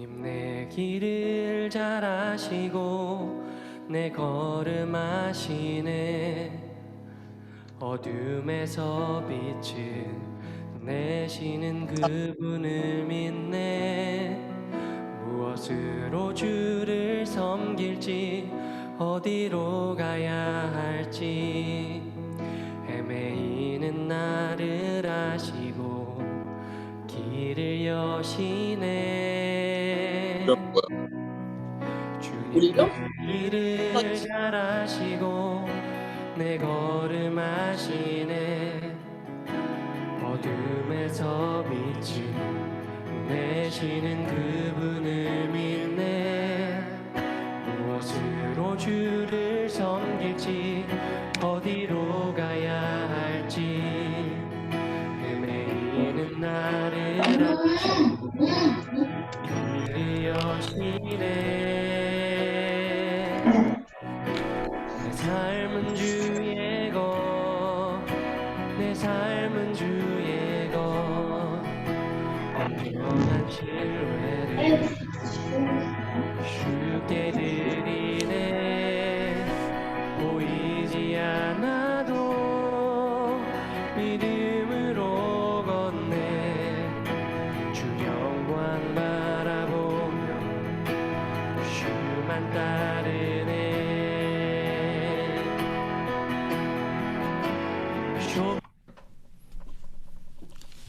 주님 내 길을 잘 아시고 내 걸음 아시네. 어둠에서 빛을 내시는 그분을 믿네. 무엇으로 주를 섬길지 어디로 가야 할지 헤매이는 나를 아시고 길을 여시네. 주님 길을 잘 아시고 내 걸음 아시네. 어둠에서 빛을 내시는 그분을 믿네. 무엇으로 주를 섬길지 어디로 가야 할지 헤매이는 나를 아시고 길을 여시네. 내 삶은 주의 것, 내 삶은 주의 것, 온전한 신뢰를 주께 드리네. 보이지 않아도 믿음으로 걷네. 주 영광 바라보며 주만 따르네.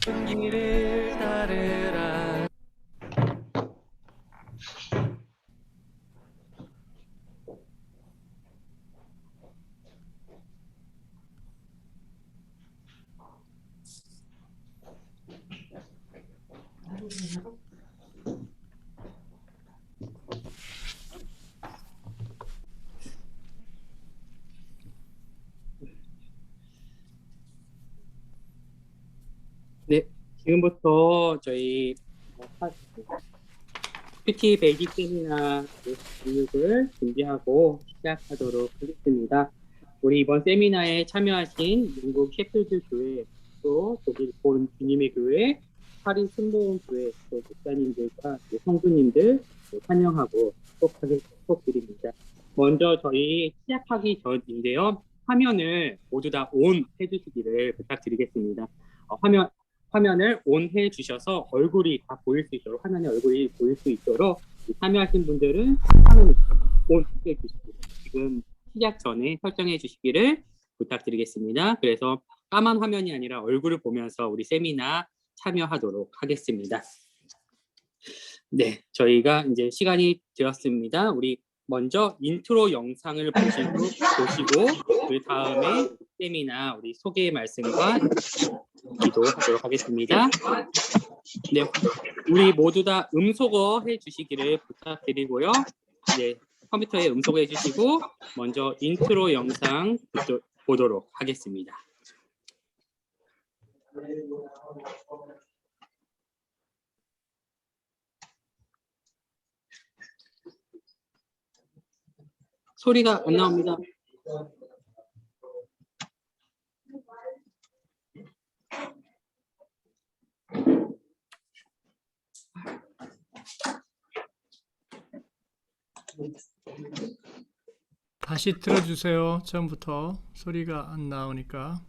좁은 길을 따르라. 네, 지금부터 저희 PT 베이직 세미나 교육을 준비하고 시작하도록 하겠습니다. 우리 이번 세미나에 참여하신 영국 셰필드 교회, 또 독일 본 주님의 교회, 파리 순복음 교회, 또 목사님들과 성도님들 환영하고 축복드립니다. 먼저 저희 시작하기 전인데요. 화면을 모두 다 온 해주시기를 부탁드리겠습니다. 화면을 온 해주셔서 얼굴이 다 보일 수 있도록, 화면에 얼굴이 보일 수 있도록 참여하신 분들은 화면을 온 해주시기를 지금 시작 전에 설정해 주시기를 부탁드리겠습니다. 그래서 까만 화면이 아니라 얼굴을 보면서 우리 세미나 참여하도록 하겠습니다. 네, 저희가 이제 시간이 되었습니다. 우리 먼저 인트로 영상을 보시고 그 다음에 세미나 우리 소개 말씀과 기도하도록 하겠습니다. 네, 우리 모두 다 음소거 해주시기를 부탁드리고요. 네, 컴퓨터에 음소거 해주시고 먼저 인트로 영상 보도록 하겠습니다. 소리가 안 나옵니다. 다시 들어주세요. 처음부터 소리가 안 나오니까.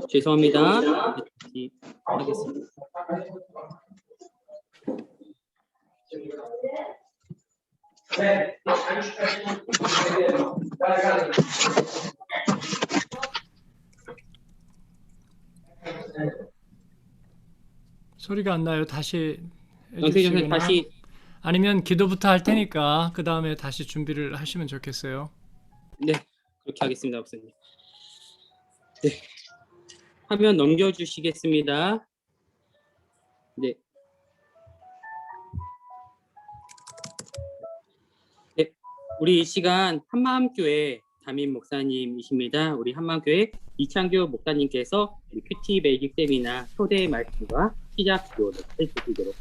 죄송합니다. 하겠습니다. 소리가 안 나요. 다시 영택 선생님 해주시거나 다시. 아니면 기도부터 할 테니까 그 다음에 다시 준비를 하시면 좋겠어요. 네, 그렇게 하겠습니다, 목사님. 네, 화면 넘겨주시겠습니다. 네. 네, 우리 이 시간 한마음교회 담임 목사님이십니다. 우리 한만교회 이창규 목사님께서 우리 큐티 베이직 세미나 초대 말씀과 시작 기도를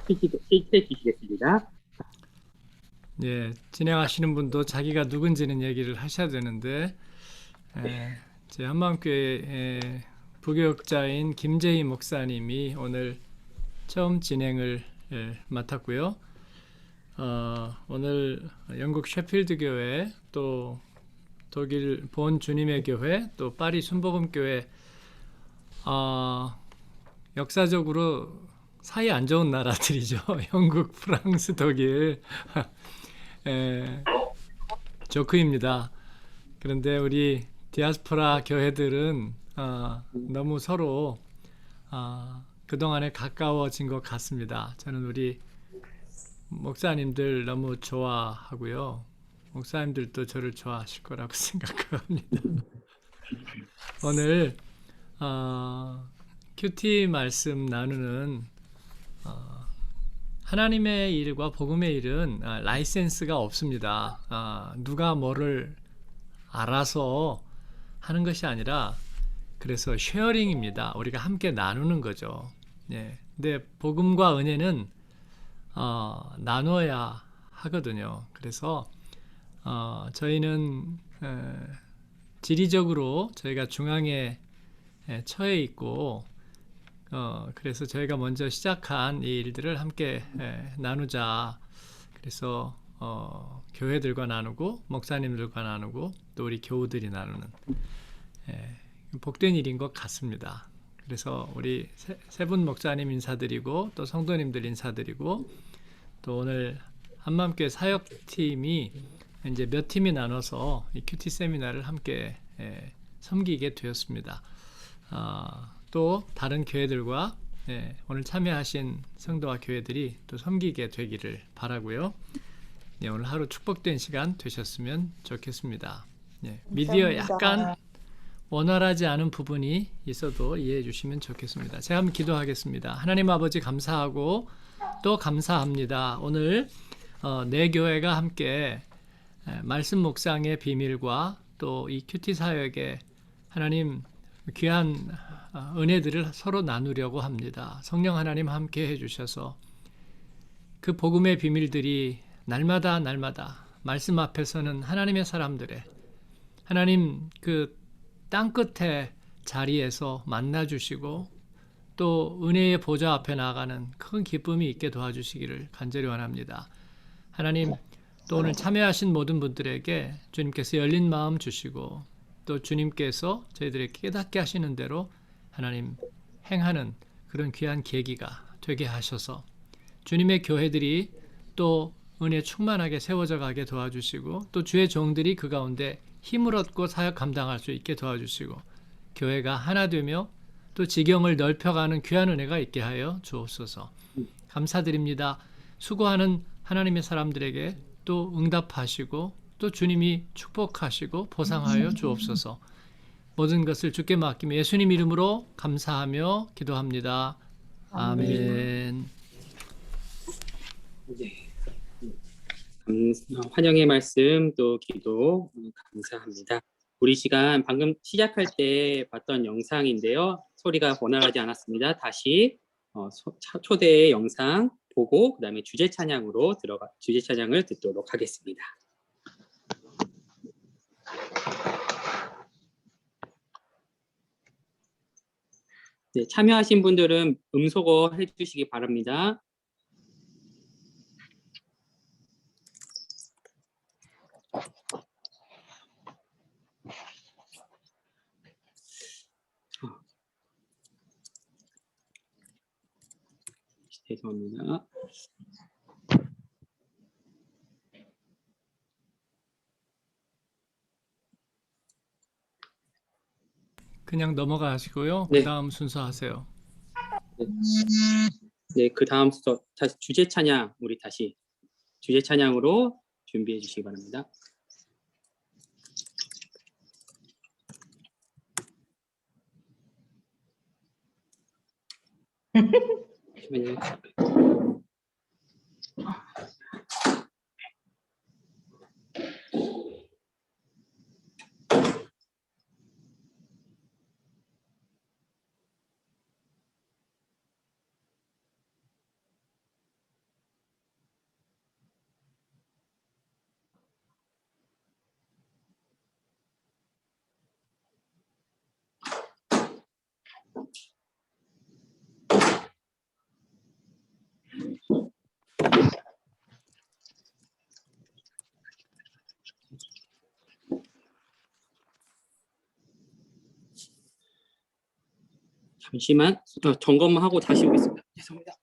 해주시겠습니다. 예, 진행하시는 분도 자기가 누군지는 얘기를 하셔야 되는데 제 한마음교회 부교육자인 김재희 목사님이 오늘 처음 진행을 맡았고요. 오늘 영국 셰필드 교회, 또 독일 본 주님의 교회, 또 파리 순복음 교회, 역사적으로 사이 안 좋은 나라들이죠. 영국, 프랑스, 독일. 조크입니다. 그런데 우리 디아스포라 교회들은 너무 서로 그동안에 가까워진 것 같습니다. 저는 우리 목사님들 너무 좋아하고요. 목사님들도 저를 좋아하실 거라고 생각합니다. 오늘 큐티 말씀 나누는 하나님의 일과 복음의 일은 라이센스가 없습니다. 누가 뭐를 알아서 하는 것이 아니라 그래서 쉐어링입니다. 우리가 함께 나누는 거죠. 예. 근데 복음과 은혜는 나눠야 하거든요. 그래서 저희는 지리적으로 저희가 중앙에 처해 있고 그래서 저희가 먼저 시작한 이 일들을 함께 나누자. 그래서 교회들과 나누고 목사님들과 나누고 또 우리 교우들이 나누는 복된 일인 것 같습니다. 그래서 우리 세 분 목사님 인사드리고 또 성도님들 인사드리고 또 오늘 한마음교회 사역팀이 이제 몇 팀이 나눠서 이 큐티 세미나를 함께 섬기게 되었습니다. 또 다른 교회들과 오늘 참여하신 성도와 교회들이 또 섬기게 되기를 바라고요. 오늘 하루 축복된 시간 되셨으면 좋겠습니다. 미디어 약간 원활하지 않은 부분이 있어도 이해해 주시면 좋겠습니다. 제가 한번 기도하겠습니다. 하나님 아버지 감사하고 또 감사합니다. 오늘 내 교회가 함께 말씀 묵상의 비밀과 또 이 큐티 사역에 하나님 귀한 은혜들을 서로 나누려고 합니다. 성령 하나님 함께 해주셔서 그 복음의 비밀들이 날마다 말씀 앞에서는 하나님의 사람들의 하나님 그 땅끝의 자리에서 만나주시고 또 은혜의 보좌 앞에 나가는 큰 기쁨이 있게 도와주시기를 간절히 원합니다. 하나님 또 오늘 참여하신 모든 분들에게 주님께서 열린 마음 주시고 또 주님께서 저희들에게 깨닫게 하시는 대로 하나님 행하는 그런 귀한 계기가 되게 하셔서 주님의 교회들이 또 은혜 충만하게 세워져 가게 도와주시고 또 주의 종들이 그 가운데 힘을 얻고 사역 감당할 수 있게 도와주시고 교회가 하나 되며 또 지경을 넓혀가는 귀한 은혜가 있게 하여 주옵소서. 감사드립니다. 수고하는 하나님의 사람들에게 또 응답하시고 또 주님이 축복하시고 보상하여 주옵소서. 모든 것을 주께 맡기며 예수님 이름으로 감사하며 기도합니다. 아멘. 환영의 말씀 또 기도 감사합니다. 우리 시간 방금 시작할 때 봤던 영상인데요. 소리가 원활하지 않았습니다. 다시 초대 영상 보고 그다음에 주제 찬양을 듣도록 하겠습니다. 네, 참여하신 분들은 음소거 해주시기 바랍니다. 죄송합니다. 그냥 넘어가시고요. 네. 그 다음 순서 하세요. 네, 그 다음 순서 다시 주제 찬양 우리 다시 주제 찬양으로 준비해 주시기 바랍니다. 잠시만요. 잠시만 점검만 하고 다시 오겠습니다. 죄송합니다.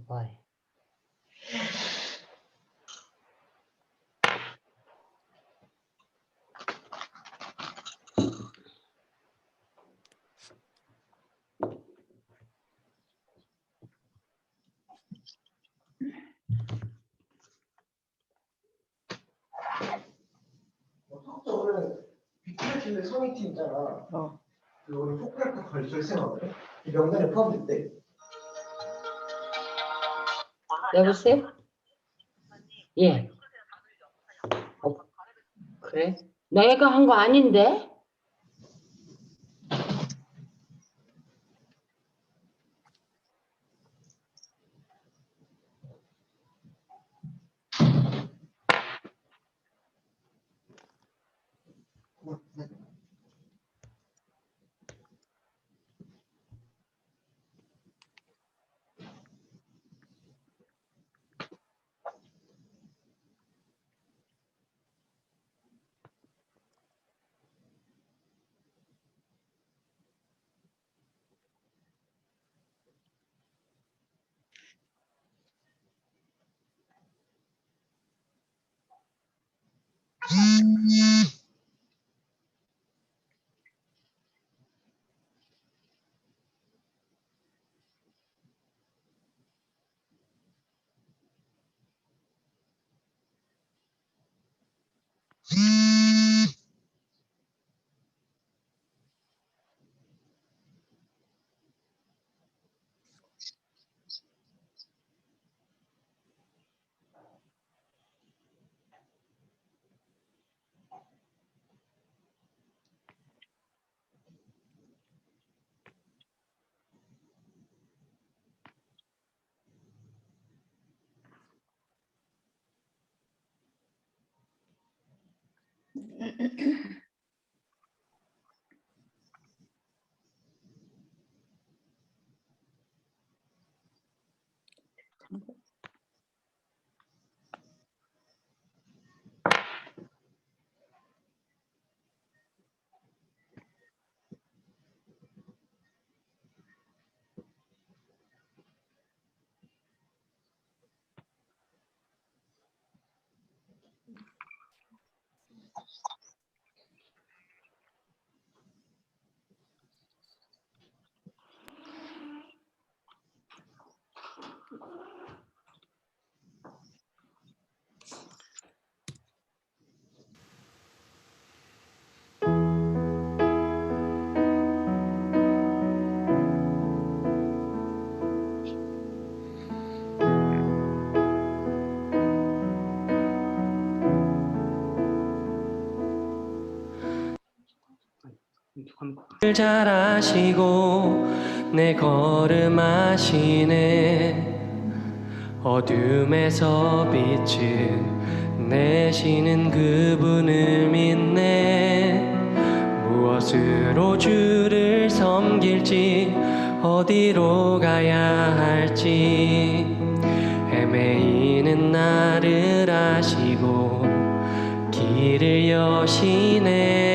Bye. 오늘 비트레킹 성희팀 있잖아. 그 오늘 포크레카 관리 결승하거든. 이 명단에 포함됐대. 여보세요? 예. 그래? 내가 한 거 아닌데? 잘 아시고 내 걸음 아시네. 어둠에서 빛을 내시는 그분을 믿네. 무엇으로 주를 섬길지 어디로 가야 할지 헤매이는 나를 아시고 길을 여시네.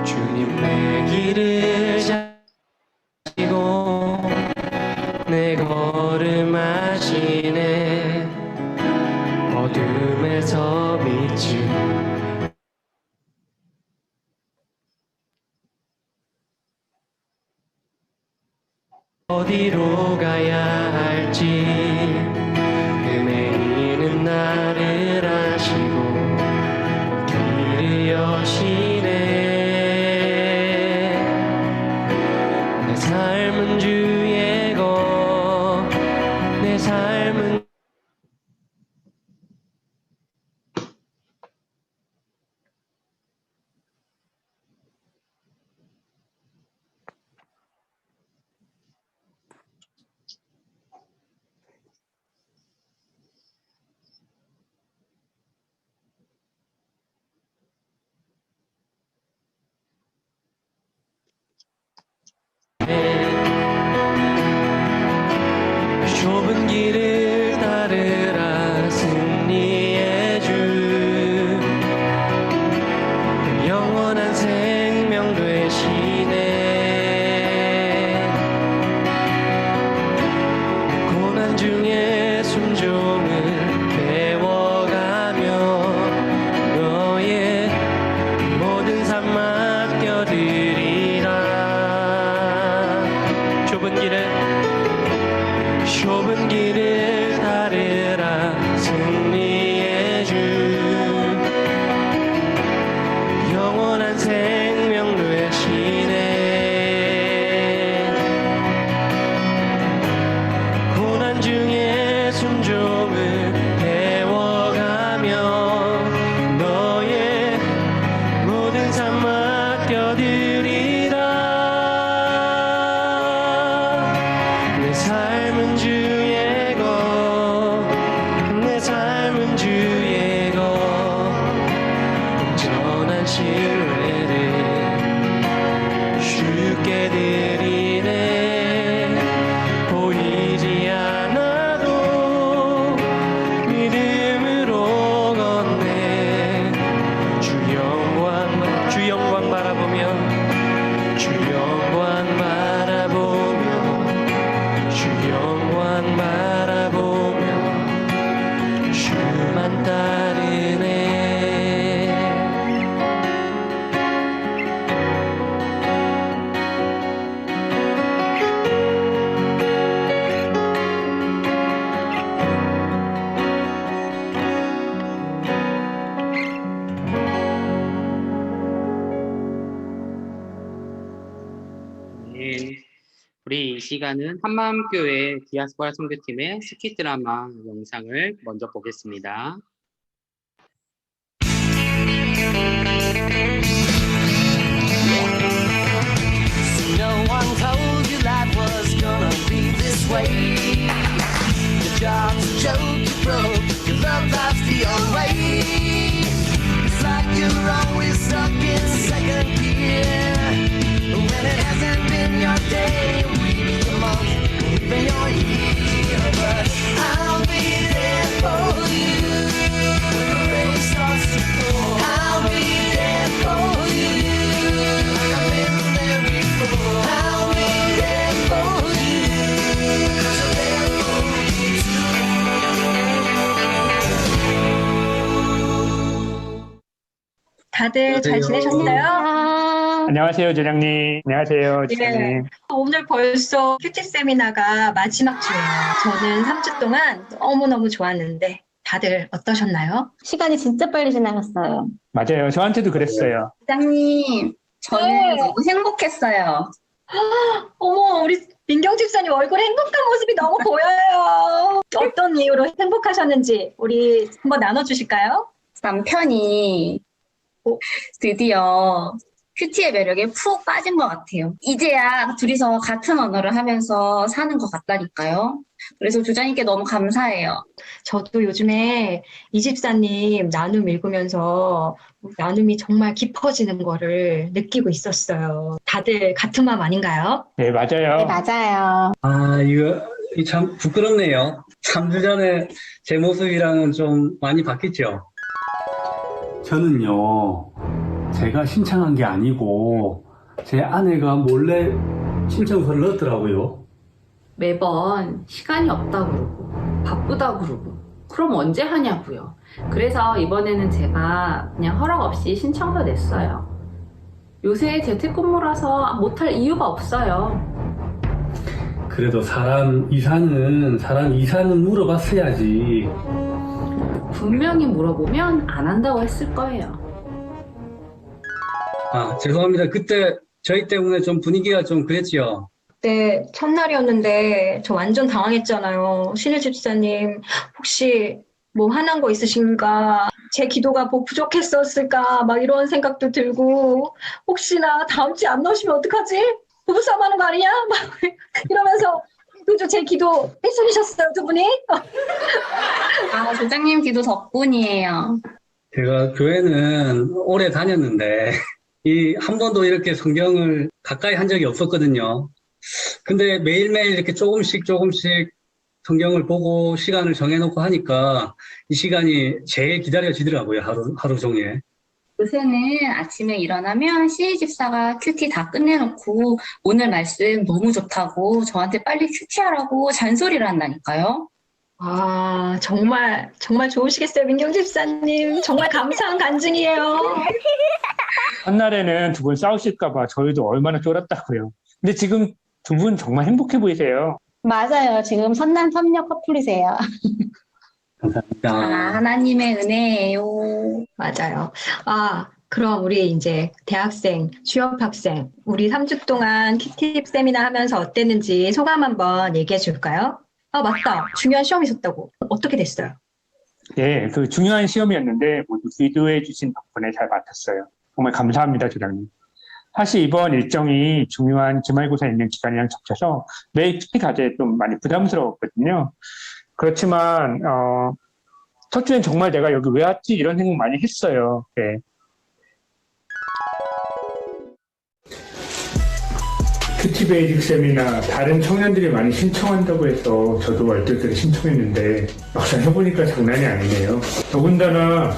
주님 내 길을 자시고 내 걸음 하시네. 어둠에서 빛을 어디로 가야 할지 헤매이는 나를 아시고 길을 여시네. 내 삶은 주의 것, 내 삶은 좁은 길을 따르라. 승리의 주 영원한 생명 되시네. 고난 중에 순종을 배워가며 너의 모든 삶 맡겨드리라. 좁은 길을 따르라. 승리의 주 영원한 생명 되시네. 고난 중에 순종을 배워가며 너의 모든 삶 맡겨드리라. 내 삶은 주의 것, 내 삶은 주의 것. 온전한 신뢰를 주께 드리네. 보이지 않아도 믿음으로 걷네. 주 영광 바라보며 주 영광 바라보며 주 영광 바라보며 주만 따르네. 네. 우리 이 시간은 한마음교회 디아스포라 선교팀의 스키 드라마 영상을 먼저 보겠습니다. No one told you life was gonna be this way. Your job's a joke, you broke, your love life's the old way. It's like you're always stuck in second gear. When it hasn't been your day, week, your month, even your year. But I'll be there for you when the rain starts to pour. I'll be there for you like I've been there before. I'll be there for you 'cause I'm there for you too. 다들 잘 지내셨어요? 안녕하세요, 조장님. 안녕하세요, 예. 지장님. 오늘 벌써 큐티 세미나가 마지막 주예요. 저는 3주 동안 너무너무 좋았는데 다들 어떠셨나요? 시간이 진짜 빨리 지나갔어요. 맞아요. 저한테도 그랬어요. 부장님, 저는 네. 너무 행복했어요. 어머, 우리 민경 집사님 얼굴에 행복한 모습이 너무 보여요. 어떤 이유로 행복하셨는지 우리 한번 나눠주실까요? 남편이 드디어 큐티의 매력에 푹 빠진 것 같아요. 이제야 둘이서 같은 언어를 하면서 사는 것 같다니까요. 그래서 조장님께 너무 감사해요. 저도 요즘에 이 집사님 나눔 읽으면서 나눔이 정말 깊어지는 거를 느끼고 있었어요. 다들 같은 마음 아닌가요? 네, 맞아요. 맞아요. 아, 이거 참 부끄럽네요. 3주 전에 제 모습이랑은 좀 많이 바뀌죠? 저는요, 제가 신청한 게 아니고, 제 아내가 몰래 신청서를 넣었더라고요. 매번 시간이 없다고 그러고 바쁘다고 그러고 그럼 언제 하냐고요. 그래서 이번에는 제가 그냥 허락 없이 신청서 냈어요. 요새 재택근무라서 못할 이유가 없어요. 그래도 사람 이사는 물어봤어야지. 분명히 물어보면 안 한다고 했을 거예요. 아, 죄송합니다. 그때 저희 때문에 좀 분위기가 좀 그랬지요. 그때 첫날이었는데 저 완전 당황했잖아요. 신혜 집사님 혹시 뭐 화난 거 있으신가? 제 기도가 뭐 부족했었을까? 막 이런 생각도 들고 혹시나 다음 주에 안 나오시면 어떡하지? 부부싸움 하는 거 아니냐? 막 이러면서 그죠? 제 기도 해주셨어요, 두 분이? 아, 조장님 기도 덕분이에요. 제가 교회는 오래 다녔는데, 한 번도 이렇게 성경을 가까이 한 적이 없었거든요. 근데 매일매일 이렇게 조금씩 성경을 보고 시간을 정해놓고 하니까 이 시간이 제일 기다려지더라고요, 하루 종일. 요새는 아침에 일어나면 시희 집사가 큐티 다 끝내놓고 오늘 말씀 너무 좋다고 저한테 빨리 큐티하라고 잔소리를 한다니까요. 아, 정말 좋으시겠어요, 민경 집사님. 정말 감사한 간증이에요. 첫날에는 두 분 싸우실까봐 저희도 얼마나 쫄았다고요. 근데 지금 두 분 정말 행복해 보이세요. 맞아요. 지금 선남 선녀 커플이세요. 감사합니다. 아, 하나님의 은혜예요. 맞아요. 아, 그럼 우리 이제 대학생, 취업학생, 우리 3주 동안 큐티 세미나 하면서 어땠는지 소감 한번 얘기해 줄까요? 아, 맞다. 중요한 시험이 있었다고. 어떻게 됐어요? 네, 그 중요한 시험이었는데 모두 기도해 주신 덕분에 잘 마쳤어요. 정말 감사합니다, 조장님. 사실 이번 일정이 중요한 기말고사 있는 기간이랑 겹쳐서 매일 큐티 가재 좀 많이 부담스러웠거든요. 그렇지만 첫 주엔 정말 내가 여기 왜 왔지 이런 생각 많이 했어요. 네. 큐티 베이직 세미나 다른 청년들이 많이 신청한다고 해서 저도 얼떨결에 신청했는데 막상 해보니까 장난이 아니네요. 더군다나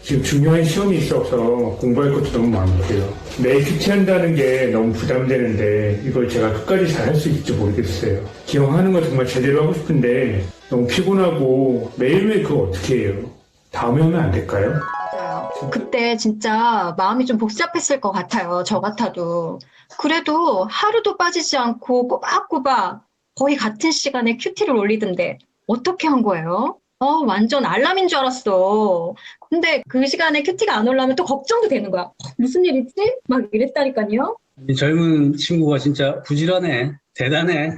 지금 중요한 시험이 있어서 공부할 것도 너무 많고요. 매일 큐티한다는 게 너무 부담되는데 이걸 제가 끝까지 잘 할 수 있을지 모르겠어요. 기억하는 거 정말 제대로 하고 싶은데 너무 피곤하고 매일매일 그거 어떻게 해요? 다음에 하면 안 될까요? 맞아요. 그때 진짜 마음이 좀 복잡했을 것 같아요. 저 같아도. 그래도 하루도 빠지지 않고 꼬박꼬박 거의 같은 시간에 큐티를 올리던데 어떻게 한 거예요? 완전 알람인 줄 알았어. 근데 그 시간에 큐티가 안 올라오면 또 걱정도 되는 거야. 무슨 일 있지? 막 이랬다니까요. 이 젊은 친구가 진짜 부지런해. 대단해.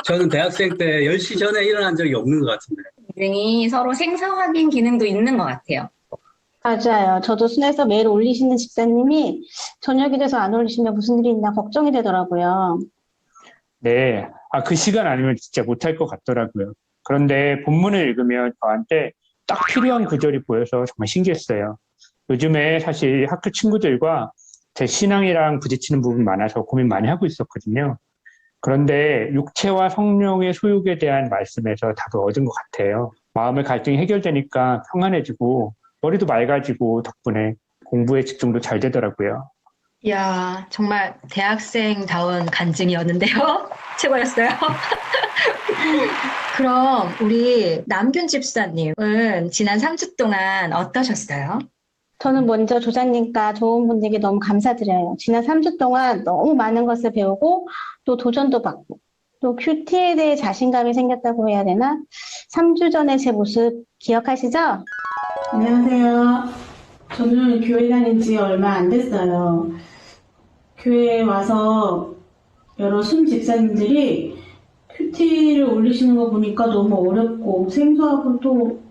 저는 대학생 때 10시 전에 일어난 적이 없는 것 같은데. 기능이 서로 생사 확인 기능도 있는 것 같아요. 맞아요. 저도 순에서 매일 올리시는 집사님이 저녁이 돼서 안 올리시면 무슨 일이 있나 걱정이 되더라고요. 네, 그 시간 아니면 진짜 못할 것 같더라고요. 그런데 본문을 읽으면 저한테 딱 필요한 구절이 보여서 정말 신기했어요. 요즘에 사실 학교 친구들과 제 신앙이랑 부딪히는 부분이 많아서 고민 많이 하고 있었거든요. 그런데 육체와 성령의 소욕에 대한 말씀에서 답을 얻은 것 같아요. 마음의 갈등이 해결되니까 평안해지고 머리도 맑아지고 덕분에 공부에 집중도 잘 되더라고요. 이야, 정말 대학생다운 간증이었는데요. 최고였어요. 그럼 우리 남균 집사님은 지난 3주 동안 어떠셨어요? 저는 먼저 조장님과 좋은 분들에게 너무 감사드려요. 지난 3주 동안 너무 많은 것을 배우고 또 도전도 받고 또 큐티에 대해 자신감이 생겼다고 해야 되나? 3주 전에 제 모습 기억하시죠? 안녕하세요. 저는 교회 다닌 지 얼마 안 됐어요. 교회에 와서 여러 순 집사님들이 큐티를 올리시는 거 보니까 너무 어렵고 생소하고 또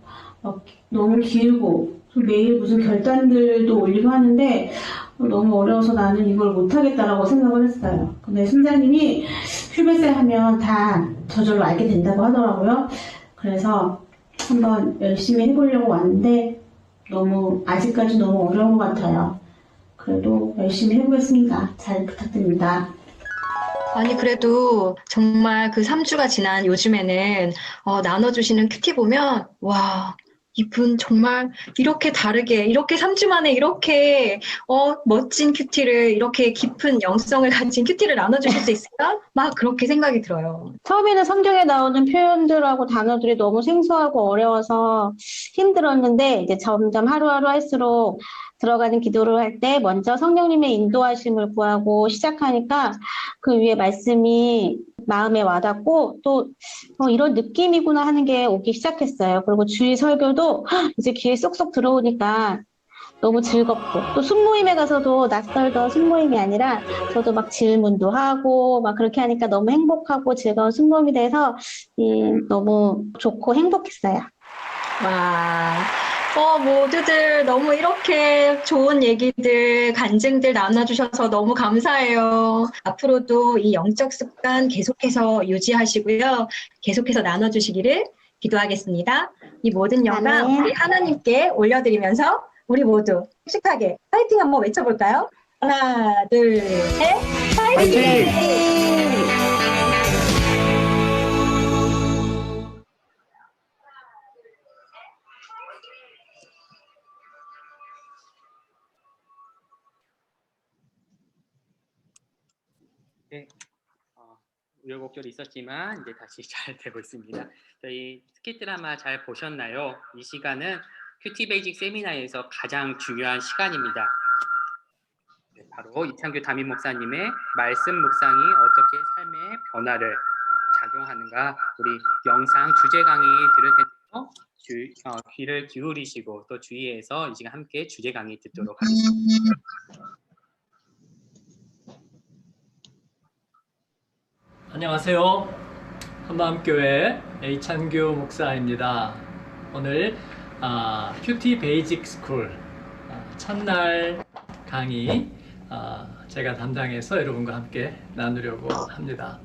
너무 길고 매일 무슨 결단들도 올리고 하는데 너무 어려워서 나는 이걸 못하겠다라고 생각을 했어요. 근데 순자님이 큐베세 하면 다 저절로 알게 된다고 하더라고요. 그래서 한번 열심히 해보려고 왔는데 아직까지 너무 어려운 것 같아요. 그래도 열심히 해보겠습니다. 잘 부탁드립니다. 아니, 그래도 정말 그 3주가 지난 요즘에는 나눠주시는 큐티 보면, 와, 이분 정말 이렇게 다르게, 이렇게 3주 만에 이렇게 멋진 큐티를, 이렇게 깊은 영성을 가진 큐티를 나눠주실 수 있을까? 막 그렇게 생각이 들어요. 처음에는 성경에 나오는 표현들하고 단어들이 너무 생소하고 어려워서 힘들었는데 이제 점점 하루하루 할수록 들어가는 기도를 할 때 먼저 성령님의 인도하심을 구하고 시작하니까 그 위에 말씀이 마음에 와닿고 또 이런 느낌이구나 하는 게 오기 시작했어요. 그리고 주일 설교도 이제 귀에 쏙쏙 들어오니까 너무 즐겁고 또 순모임에 가서도 낯설던 순모임이 아니라 저도 막 질문도 하고 막 그렇게 하니까 너무 행복하고 즐거운 순모임이 돼서 너무 좋고 행복했어요. 와, 모두들 너무 이렇게 좋은 얘기들, 간증들 나눠주셔서 너무 감사해요. 앞으로도 이 영적 습관 계속해서 유지하시고요. 계속해서 나눠주시기를 기도하겠습니다. 이 모든 영광 우리 하나님께 올려드리면서 우리 모두 씩씩하게 파이팅 한번 외쳐볼까요? 하나, 둘, 셋, 파이팅! 네, 우여곡절이 있었지만 이제 다시 잘 되고 있습니다. 저희 스킷 드라마 잘 보셨나요? 이 시간은 큐티 베이직 세미나에서 가장 중요한 시간입니다. 네, 바로 이창규 담임 목사님의 말씀 묵상이 어떻게 삶의 변화를 작용하는가 우리 영상 주제 강의 들을 텐데요. 귀를 기울이시고 또 주위에서 이 시간 함께 주제 강의 듣도록 하겠습니다. 안녕하세요. 한마음교회 이창규 목사입니다. 오늘 큐티 베이직 스쿨 첫날 강의 제가 담당해서 여러분과 함께 나누려고 합니다.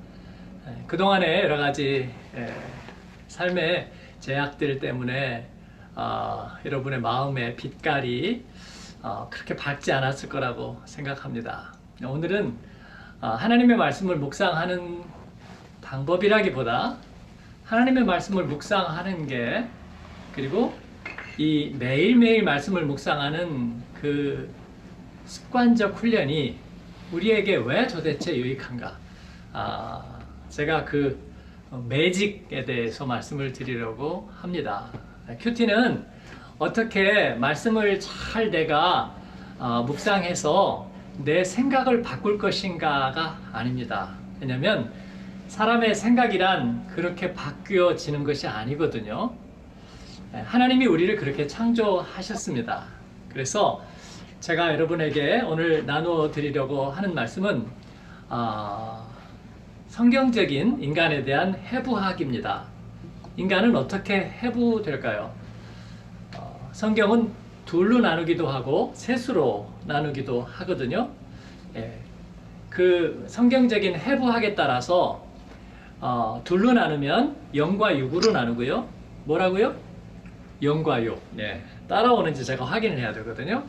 그동안에 여러 가지 삶의 제약들 때문에 여러분의 마음의 빛깔이 그렇게 밝지 않았을 거라고 생각합니다. 오늘은 하나님의 말씀을 묵상하는 방법이라기보다 하나님의 말씀을 묵상하는 게 그리고 이 매일매일 말씀을 묵상하는 그 습관적 훈련이 우리에게 왜 도대체 유익한가? 제가 그 매직에 대해서 말씀을 드리려고 합니다. 큐티는 어떻게 말씀을 잘 내가 묵상해서 내 생각을 바꿀 것인가가 아닙니다. 왜냐하면 사람의 생각이란 그렇게 바뀌어지는 것이 아니거든요. 하나님이 우리를 그렇게 창조하셨습니다. 그래서 제가 여러분에게 오늘 나누어 드리려고 하는 말씀은 성경적인 인간에 대한 해부학입니다. 인간은 어떻게 해부될까요? 성경은 둘로 나누기도 하고 셋으로 나누기도 하거든요. 그 성경적인 해부학에 따라서 둘로 나누면 영과 육으로 나누고요. 뭐라고요? 영과 육. 따라오는지 제가 확인을 해야 되거든요.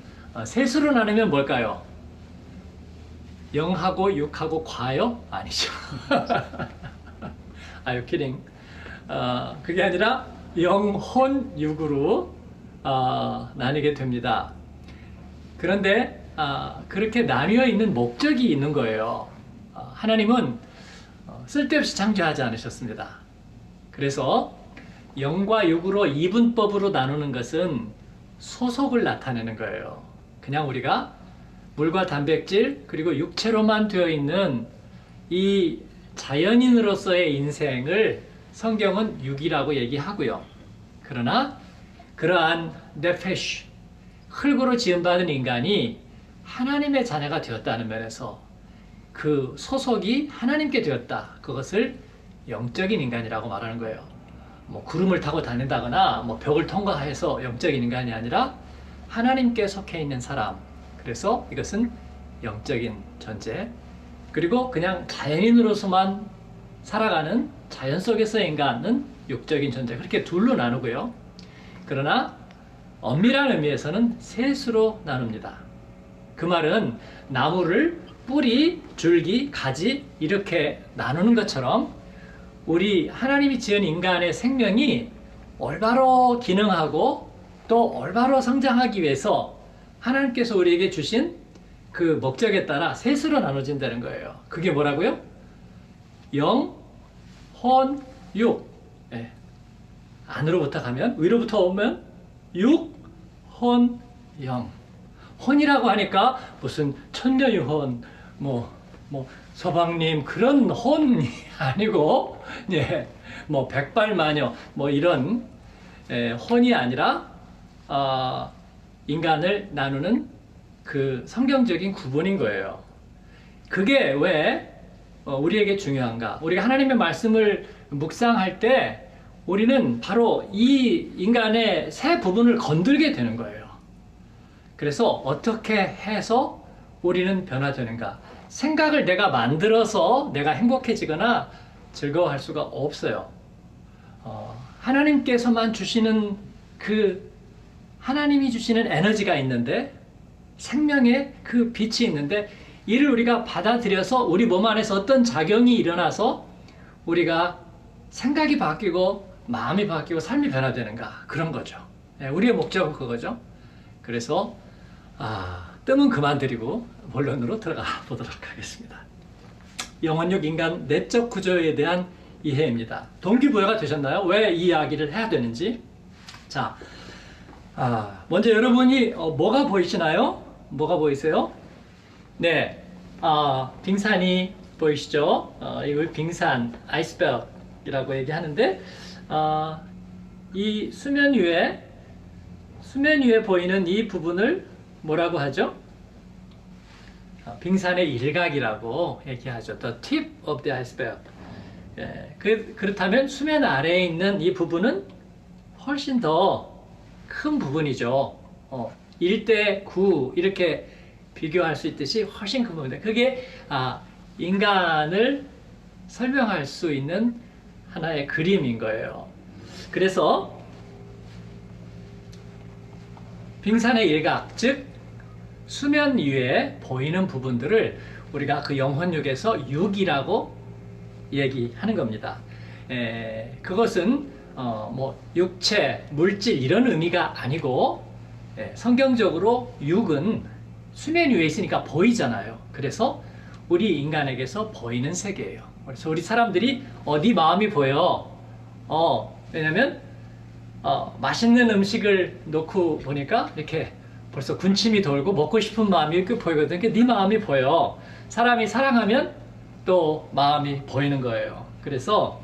셋으로 나누면 뭘까요? 영하고 육하고 과요? 아니죠. 아유, 키링. 그게 아니라 영혼 육으로 나뉘게 됩니다. 그런데 그렇게 나뉘어 있는 목적이 있는 거예요. 하나님은 쓸데없이 창조하지 않으셨습니다. 그래서 영과 육으로 이분법으로 나누는 것은 소속을 나타내는 거예요. 그냥 우리가 물과 단백질 그리고 육체로만 되어 있는 이 자연인으로서의 인생을 성경은 육이라고 얘기하고요. 그러나 그러한 네페쉬, 흙으로 지음받은 인간이 하나님의 자녀가 되었다는 면에서 그 소속이 하나님께 되었다. 그것을 영적인 인간이라고 말하는 거예요. 뭐 구름을 타고 다닌다거나 뭐 벽을 통과해서 영적인 인간이 아니라 하나님께 속해 있는 사람. 그래서 이것은 영적인 존재. 그리고 그냥 자연인으로서만 살아가는 자연 속에서의 인간은 육적인 존재. 그렇게 둘로 나누고요. 그러나 엄밀한 의미에서는 셋으로 나눕니다. 그 말은 나무를 뿌리, 줄기, 가지 이렇게 나누는 것처럼 우리 하나님이 지은 인간의 생명이 올바로 기능하고 또 올바로 성장하기 위해서 하나님께서 우리에게 주신 그 목적에 따라 셋으로 나눠진다는 거예요. 그게 뭐라고요? 영, 혼, 육. 예. 안으로부터 가면, 위로부터 오면 육, 혼, 영. 혼이라고 하니까 무슨 천녀유혼, 서방님 그런 혼이 아니고, 예, 백발마녀, 이런 혼이 아니라 인간을 나누는 그 성경적인 구분인 거예요. 그게 왜 우리에게 중요한가? 우리가 하나님의 말씀을 묵상할 때 우리는 바로 이 인간의 세 부분을 건들게 되는 거예요. 그래서 어떻게 해서 우리는 변화되는가? 생각을 내가 만들어서 내가 행복해지거나 즐거워할 수가 없어요. 하나님께서만 주시는 그 하나님이 주시는 에너지가 있는데, 생명의 그 빛이 있는데, 이를 우리가 받아들여서 우리 몸 안에서 어떤 작용이 일어나서 우리가 생각이 바뀌고 마음이 바뀌고 삶이 변화되는가, 그런 거죠. 우리의 목적은 그거죠. 그래서 뜸은 그만 드리고 본론으로 들어가 보도록 하겠습니다. 영혼육 인간 내적 구조에 대한 이해입니다. 동기부여가 되셨나요? 왜 이 이야기를 해야 되는지. 자, 먼저 여러분이 뭐가 보이시나요? 뭐가 보이세요? 네, 빙산이 보이시죠? 이걸 빙산, 아이스berg이라고 얘기하는데, 이 수면 위에 보이는 이 부분을 뭐라고 하죠? 빙산의 일각이라고 얘기하죠. The tip of the iceberg. 예, 그렇다면 수면 아래에 있는 이 부분은 훨씬 더 큰 부분이죠. 1대 9 이렇게 비교할 수 있듯이 훨씬 큰 부분인데, 그게 인간을 설명할 수 있는 하나의 그림인 거예요. 그래서 빙산의 일각, 즉 수면 위에 보이는 부분들을 우리가 그 영혼육에서 육이라고 얘기하는 겁니다. 그것은 육체, 물질 이런 의미가 아니고, 성경적으로 육은 수면 위에 있으니까 보이잖아요. 그래서 우리 인간에게서 보이는 세계예요. 그래서 우리 사람들이 네 마음이 보여. 왜냐면 맛있는 음식을 놓고 보니까 이렇게 벌써 군침이 돌고 먹고 싶은 마음이 이렇게 보이거든요. 네 마음이 보여. 사람이 사랑하면 또 마음이 보이는 거예요. 그래서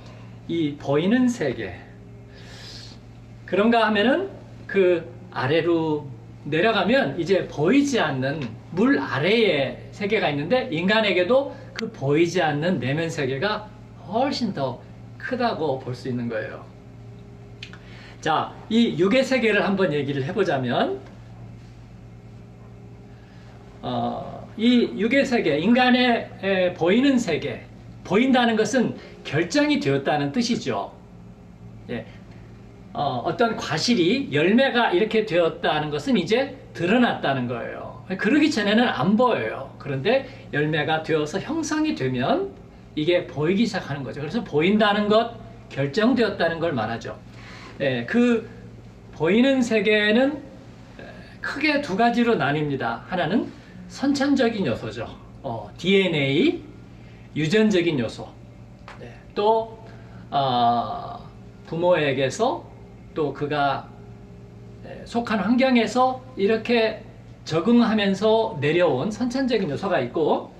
이 보이는 세계, 그런가 하면은 그 아래로 내려가면 이제 보이지 않는 물 아래의 세계가 있는데, 인간에게도 그 보이지 않는 내면 세계가 훨씬 더 크다고 볼 수 있는 거예요. 자, 이 육의 세계를 한번 얘기를 해보자면, 이 육의 세계, 인간의 보이는 세계, 보인다는 것은 결정이 되었다는 뜻이죠. 예. 어떤 과실이, 열매가 이렇게 되었다는 것은 이제 드러났다는 거예요. 그러기 전에는 안 보여요. 그런데 열매가 되어서 형성이 되면 이게 보이기 시작하는 거죠. 그래서 보인다는 것, 결정되었다는 걸 말하죠. 그 보이는 세계는 크게 두 가지로 나뉩니다. 하나는 선천적인 요소죠. DNA, 유전적인 요소. 또 부모에게서, 또 그가 속한 환경에서 이렇게 적응하면서 내려온 선천적인 요소가 있고,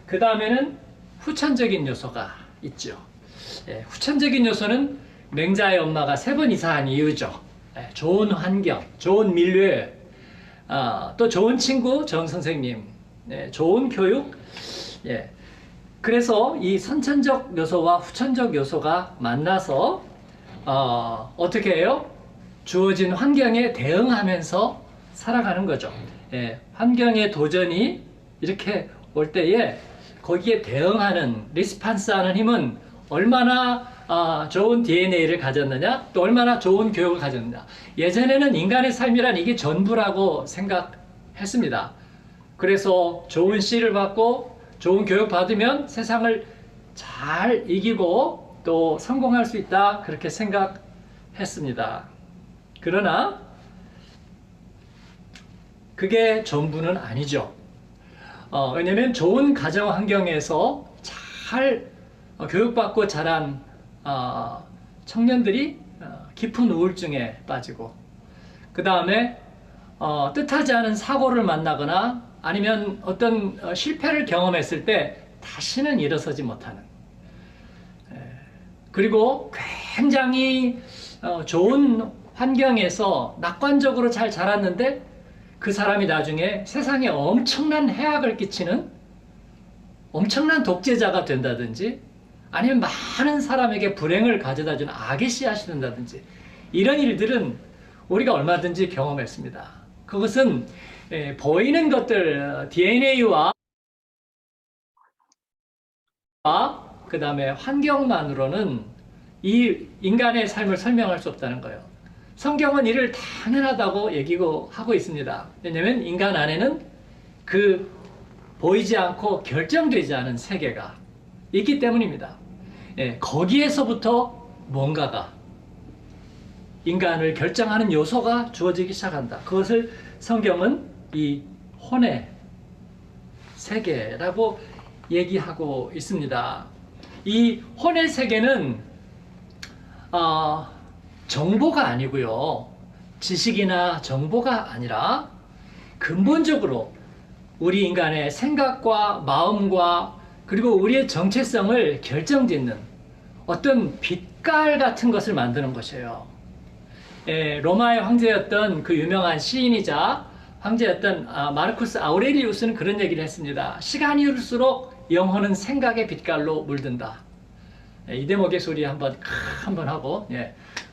그 다음에는 후천적인 요소가 있죠. 후천적인 요소는 맹자의 엄마가 3번 이사한 이유죠. 좋은 환경, 좋은 밀레, 또 좋은 친구, 좋은 선생님, 좋은 교육. 그래서 이 선천적 요소와 후천적 요소가 만나서 어떻게 해요? 주어진 환경에 대응하면서 살아가는 거죠. 예, 환경의 도전이 이렇게 올 때에 거기에 대응하는 리스판스하는 힘은 얼마나 좋은 DNA를 가졌느냐, 또 얼마나 좋은 교육을 가졌느냐. 예전에는 인간의 삶이란 이게 전부라고 생각했습니다. 그래서 좋은 씨를 받고 좋은 교육 받으면 세상을 잘 이기고 또 성공할 수 있다, 그렇게 생각했습니다. 그러나 그게 전부는 아니죠. 왜냐면 좋은 가정 환경에서 잘 교육받고 자란 청년들이 깊은 우울증에 빠지고, 그 다음에 뜻하지 않은 사고를 만나거나 아니면 어떤 실패를 경험했을 때 다시는 일어서지 못하는, 그리고 굉장히 좋은 환경에서 낙관적으로 잘 자랐는데 그 사람이 나중에 세상에 엄청난 해악을 끼치는 엄청난 독재자가 된다든지, 아니면 많은 사람에게 불행을 가져다주는 악의 씨앗이 된다든지, 이런 일들은 우리가 얼마든지 경험했습니다. 그것은 보이는 것들, DNA와 그 다음에 환경만으로는 이 인간의 삶을 설명할 수 없다는 거예요. 성경은 이를 당연하다고 하고 있습니다. 왜냐하면 인간 안에는 그 보이지 않고 결정되지 않은 세계가 있기 때문입니다. 거기에서부터 뭔가가 인간을 결정하는 요소가 주어지기 시작한다. 그것을 성경은 이 혼의 세계라고 얘기하고 있습니다. 이 혼의 세계는 정보가 아니고요, 지식이나 정보가 아니라 근본적으로 우리 인간의 생각과 마음과 그리고 우리의 정체성을 결정짓는 어떤 빛깔 같은 것을 만드는 것이에요. 로마의 황제였던 그 유명한 시인이자 황제였던 마르쿠스 아우렐리우스는 그런 얘기를 했습니다. 시간이 흐를수록 영혼은 생각의 빛깔로 물든다. 이 대목의 소리 한번 하고,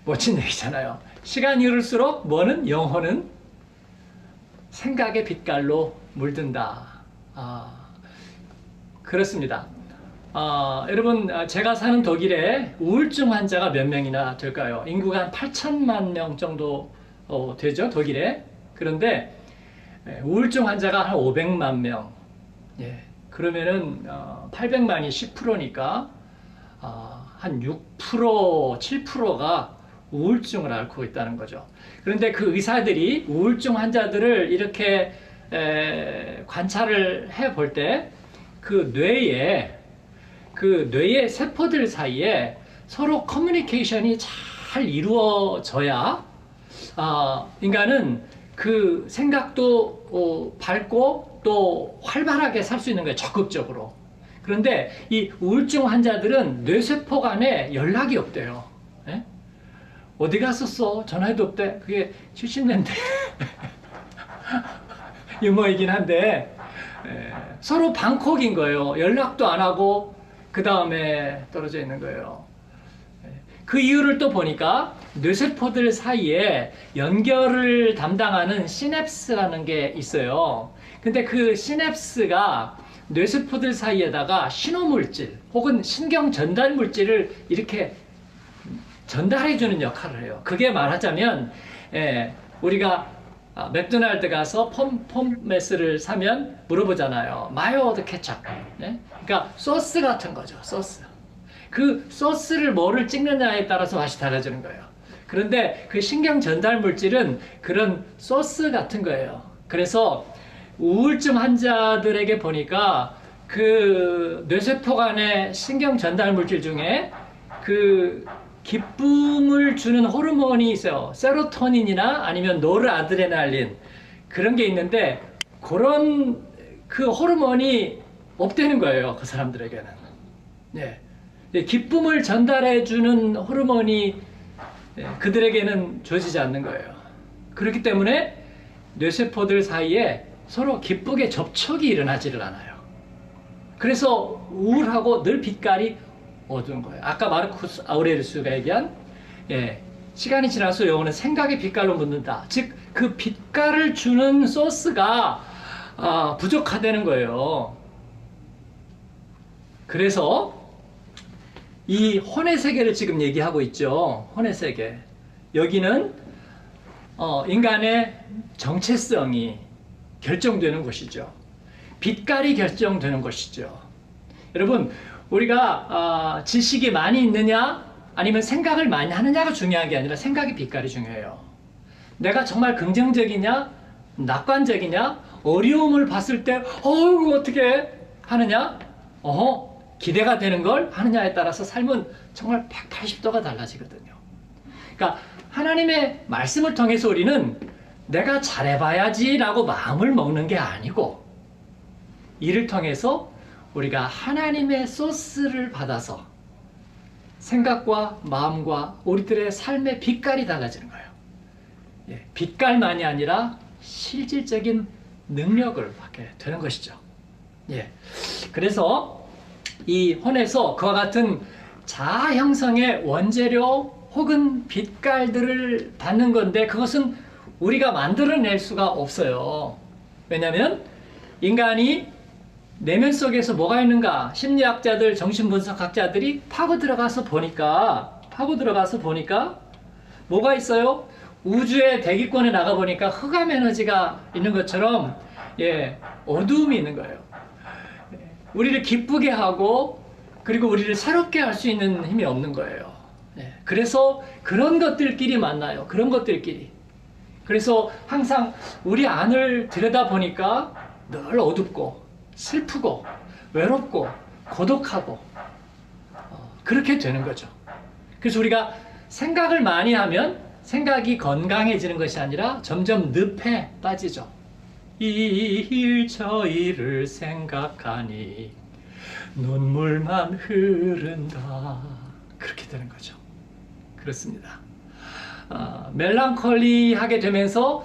멋진 얘기잖아요. 시간이 흐를수록 뭐는? 영혼은 생각의 빛깔로 물든다. 그렇습니다. 여러분, 제가 사는 독일에 우울증 환자가 몇 명이나 될까요? 인구가 한 8천만 명 정도 되죠, 독일에. 그런데 우울증 환자가 한 500만 명. 그러면은 800만이 10%니까 한 6%, 7%가 우울증을 앓고 있다는 거죠. 그런데 그 의사들이 우울증 환자들을 이렇게 관찰을 해볼 때 그 뇌의 세포들 사이에 서로 커뮤니케이션이 잘 이루어져야 인간은 그 생각도 밝고 또 활발하게 살 수 있는 거예요, 적극적으로. 그런데 이 우울증 환자들은 뇌세포 간에 연락이 없대요. 어디 갔었어? 전화해도 없대. 그게 70년대 유머이긴 한데, 서로 방콕인 거예요. 연락도 안 하고 그 다음에 떨어져 있는 거예요. 그 이유를 또 보니까 뇌세포들 사이에 연결을 담당하는 시냅스라는 게 있어요. 근데 그 시냅스가 뇌세포들 사이에다가 신호물질 혹은 신경 전달 물질을 이렇게 전달해주는 역할을 해요. 그게 말하자면 우리가 맥도날드 가서 폼메스를 사면 물어보잖아요. 마요드 케찹. 그러니까 소스 같은 거죠. 소스. 그 소스를 뭐를 찍느냐에 따라서 맛이 달라지는 거예요. 그런데 그 신경 전달 물질은 그런 소스 같은 거예요. 그래서 우울증 환자들에게 보니까 그 뇌세포 간의 신경 전달 물질 중에 그 기쁨을 주는 호르몬이 있어요. 세로토닌이나 아니면 노르아드레날린, 그런 게 있는데 그런 그 호르몬이 없다는 거예요, 그 사람들에게는. 기쁨을 전달해 주는 호르몬이 그들에게는 주어지지 않는 거예요. 그렇기 때문에 뇌세포들 사이에 서로 기쁘게 접촉이 일어나지를 않아요. 그래서 우울하고 늘 빛깔이 어두운 거예요. 아까 마르쿠스 아우렐리우스가 얘기한 시간이 지나서 영혼은 생각의 빛깔로 묻는다. 즉, 그 빛깔을 주는 소스가 부족하다는 거예요. 그래서 이 혼의 세계를 지금 얘기하고 있죠. 혼의 세계. 여기는 인간의 정체성이 결정되는 곳이죠. 빛깔이 결정되는 것이죠. 여러분, 우리가 지식이 많이 있느냐 아니면 생각을 많이 하느냐가 중요한 게 아니라 생각의 빛깔이 중요해요. 내가 정말 긍정적이냐 낙관적이냐, 어려움을 봤을 때 어떻게 하느냐, 기대가 되는 걸 하느냐에 따라서 삶은 정말 180도가 달라지거든요. 그러니까 하나님의 말씀을 통해서 우리는 내가 잘해봐야지라고 마음을 먹는 게 아니고, 이를 통해서 우리가 하나님의 소스를 받아서 생각과 마음과 우리들의 삶의 빛깔이 달라지는 거예요. 빛깔만이 아니라 실질적인 능력을 받게 되는 것이죠. 그래서 이 혼에서 그와 같은 자아 형성의 원재료 혹은 빛깔들을 받는 건데, 그것은 우리가 만들어낼 수가 없어요. 왜냐하면 인간이 내면 속에서 뭐가 있는가, 심리학자들, 정신분석학자들이 파고 들어가서 보니까 뭐가 있어요? 우주의 대기권에 나가 보니까 흑암 에너지가 있는 것처럼 어두움이 있는 거예요. 우리를 기쁘게 하고 그리고 우리를 새롭게 할 수 있는 힘이 없는 거예요. 그래서 그런 것들끼리 만나요. 그런 것들끼리. 그래서 항상 우리 안을 들여다보니까 늘 어둡고 슬프고 외롭고 고독하고 그렇게 되는 거죠. 그래서 우리가 생각을 많이 하면 생각이 건강해지는 것이 아니라 점점 늪에 빠지죠. 이 저희를 생각하니 눈물만 흐른다. 그렇게 되는 거죠. 그렇습니다. 멜랑콜리하게 되면서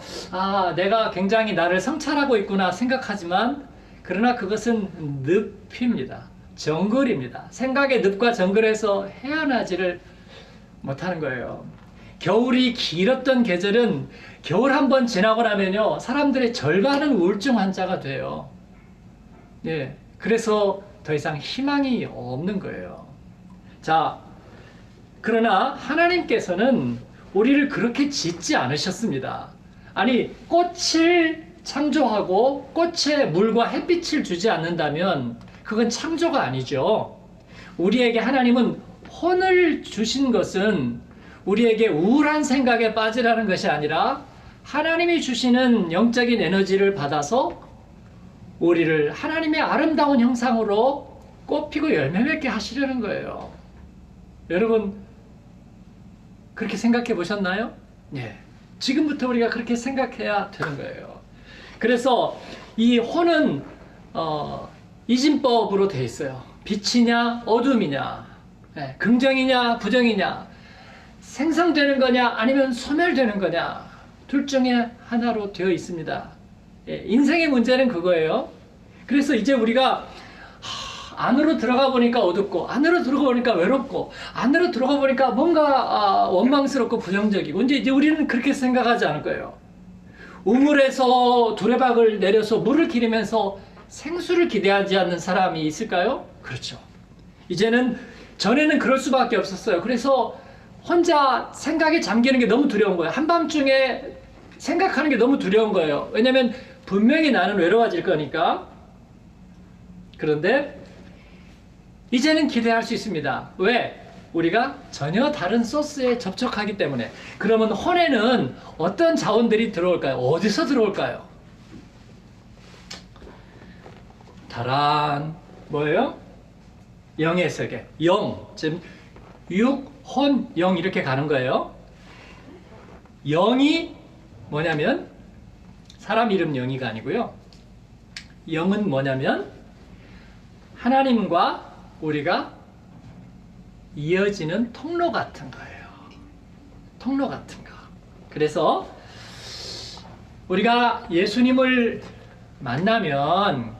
내가 굉장히 나를 성찰하고 있구나 생각하지만, 그러나 그것은 늪입니다. 정글입니다. 생각의 늪과 정글에서 헤어나지를 못하는 거예요. 겨울이 길었던 계절은 겨울 한번 지나고 나면요, 사람들의 절반은 우울증 환자가 돼요. 그래서 더 이상 희망이 없는 거예요. 자, 그러나 하나님께서는 우리를 그렇게 짓지 않으셨습니다. 아니, 꽃을 창조하고 꽃에 물과 햇빛을 주지 않는다면 그건 창조가 아니죠. 우리에게 하나님은 혼을 주신 것은 우리에게 우울한 생각에 빠지라는 것이 아니라 하나님이 주시는 영적인 에너지를 받아서 우리를 하나님의 아름다운 형상으로 꽃피고 열매 맺게 하시려는 거예요. 여러분, 그렇게 생각해 보셨나요? 지금부터 우리가 그렇게 생각해야 되는 거예요. 그래서 이 혼은 이진법으로 되어 있어요. 빛이냐 어둠이냐, 긍정이냐 부정이냐, 생성되는 거냐 아니면 소멸되는 거냐, 둘 중에 하나로 되어 있습니다. 인생의 문제는 그거예요. 그래서 이제 우리가 안으로 들어가 보니까 어둡고, 안으로 들어가 보니까 외롭고, 안으로 들어가 보니까 뭔가 원망스럽고 부정적이고, 이제 우리는 그렇게 생각하지 않을 거예요. 우물에서 두레박을 내려서 물을 기르면서 생수를 기대하지 않는 사람이 있을까요? 그렇죠. 전에는 그럴 수밖에 없었어요. 그래서 혼자 생각에 잠기는 게 너무 두려운 거예요. 한밤중에 생각하는 게 너무 두려운 거예요. 왜냐하면 분명히 나는 외로워질 거니까. 그런데 이제는 기대할 수 있습니다. 왜? 우리가 전혀 다른 소스에 접촉하기 때문에. 그러면 혼에는 어떤 자원들이 들어올까요? 어디서 들어올까요? 다란, 뭐예요? 영의 세계. 영, 지금 육, 혼, 영 이렇게 가는 거예요. 영이 뭐냐면 사람 이름 영이가 아니고요. 영은 뭐냐면 하나님과 우리가 이어지는 통로 같은 거예요. 통로 같은 거. 그래서 우리가 예수님을 만나면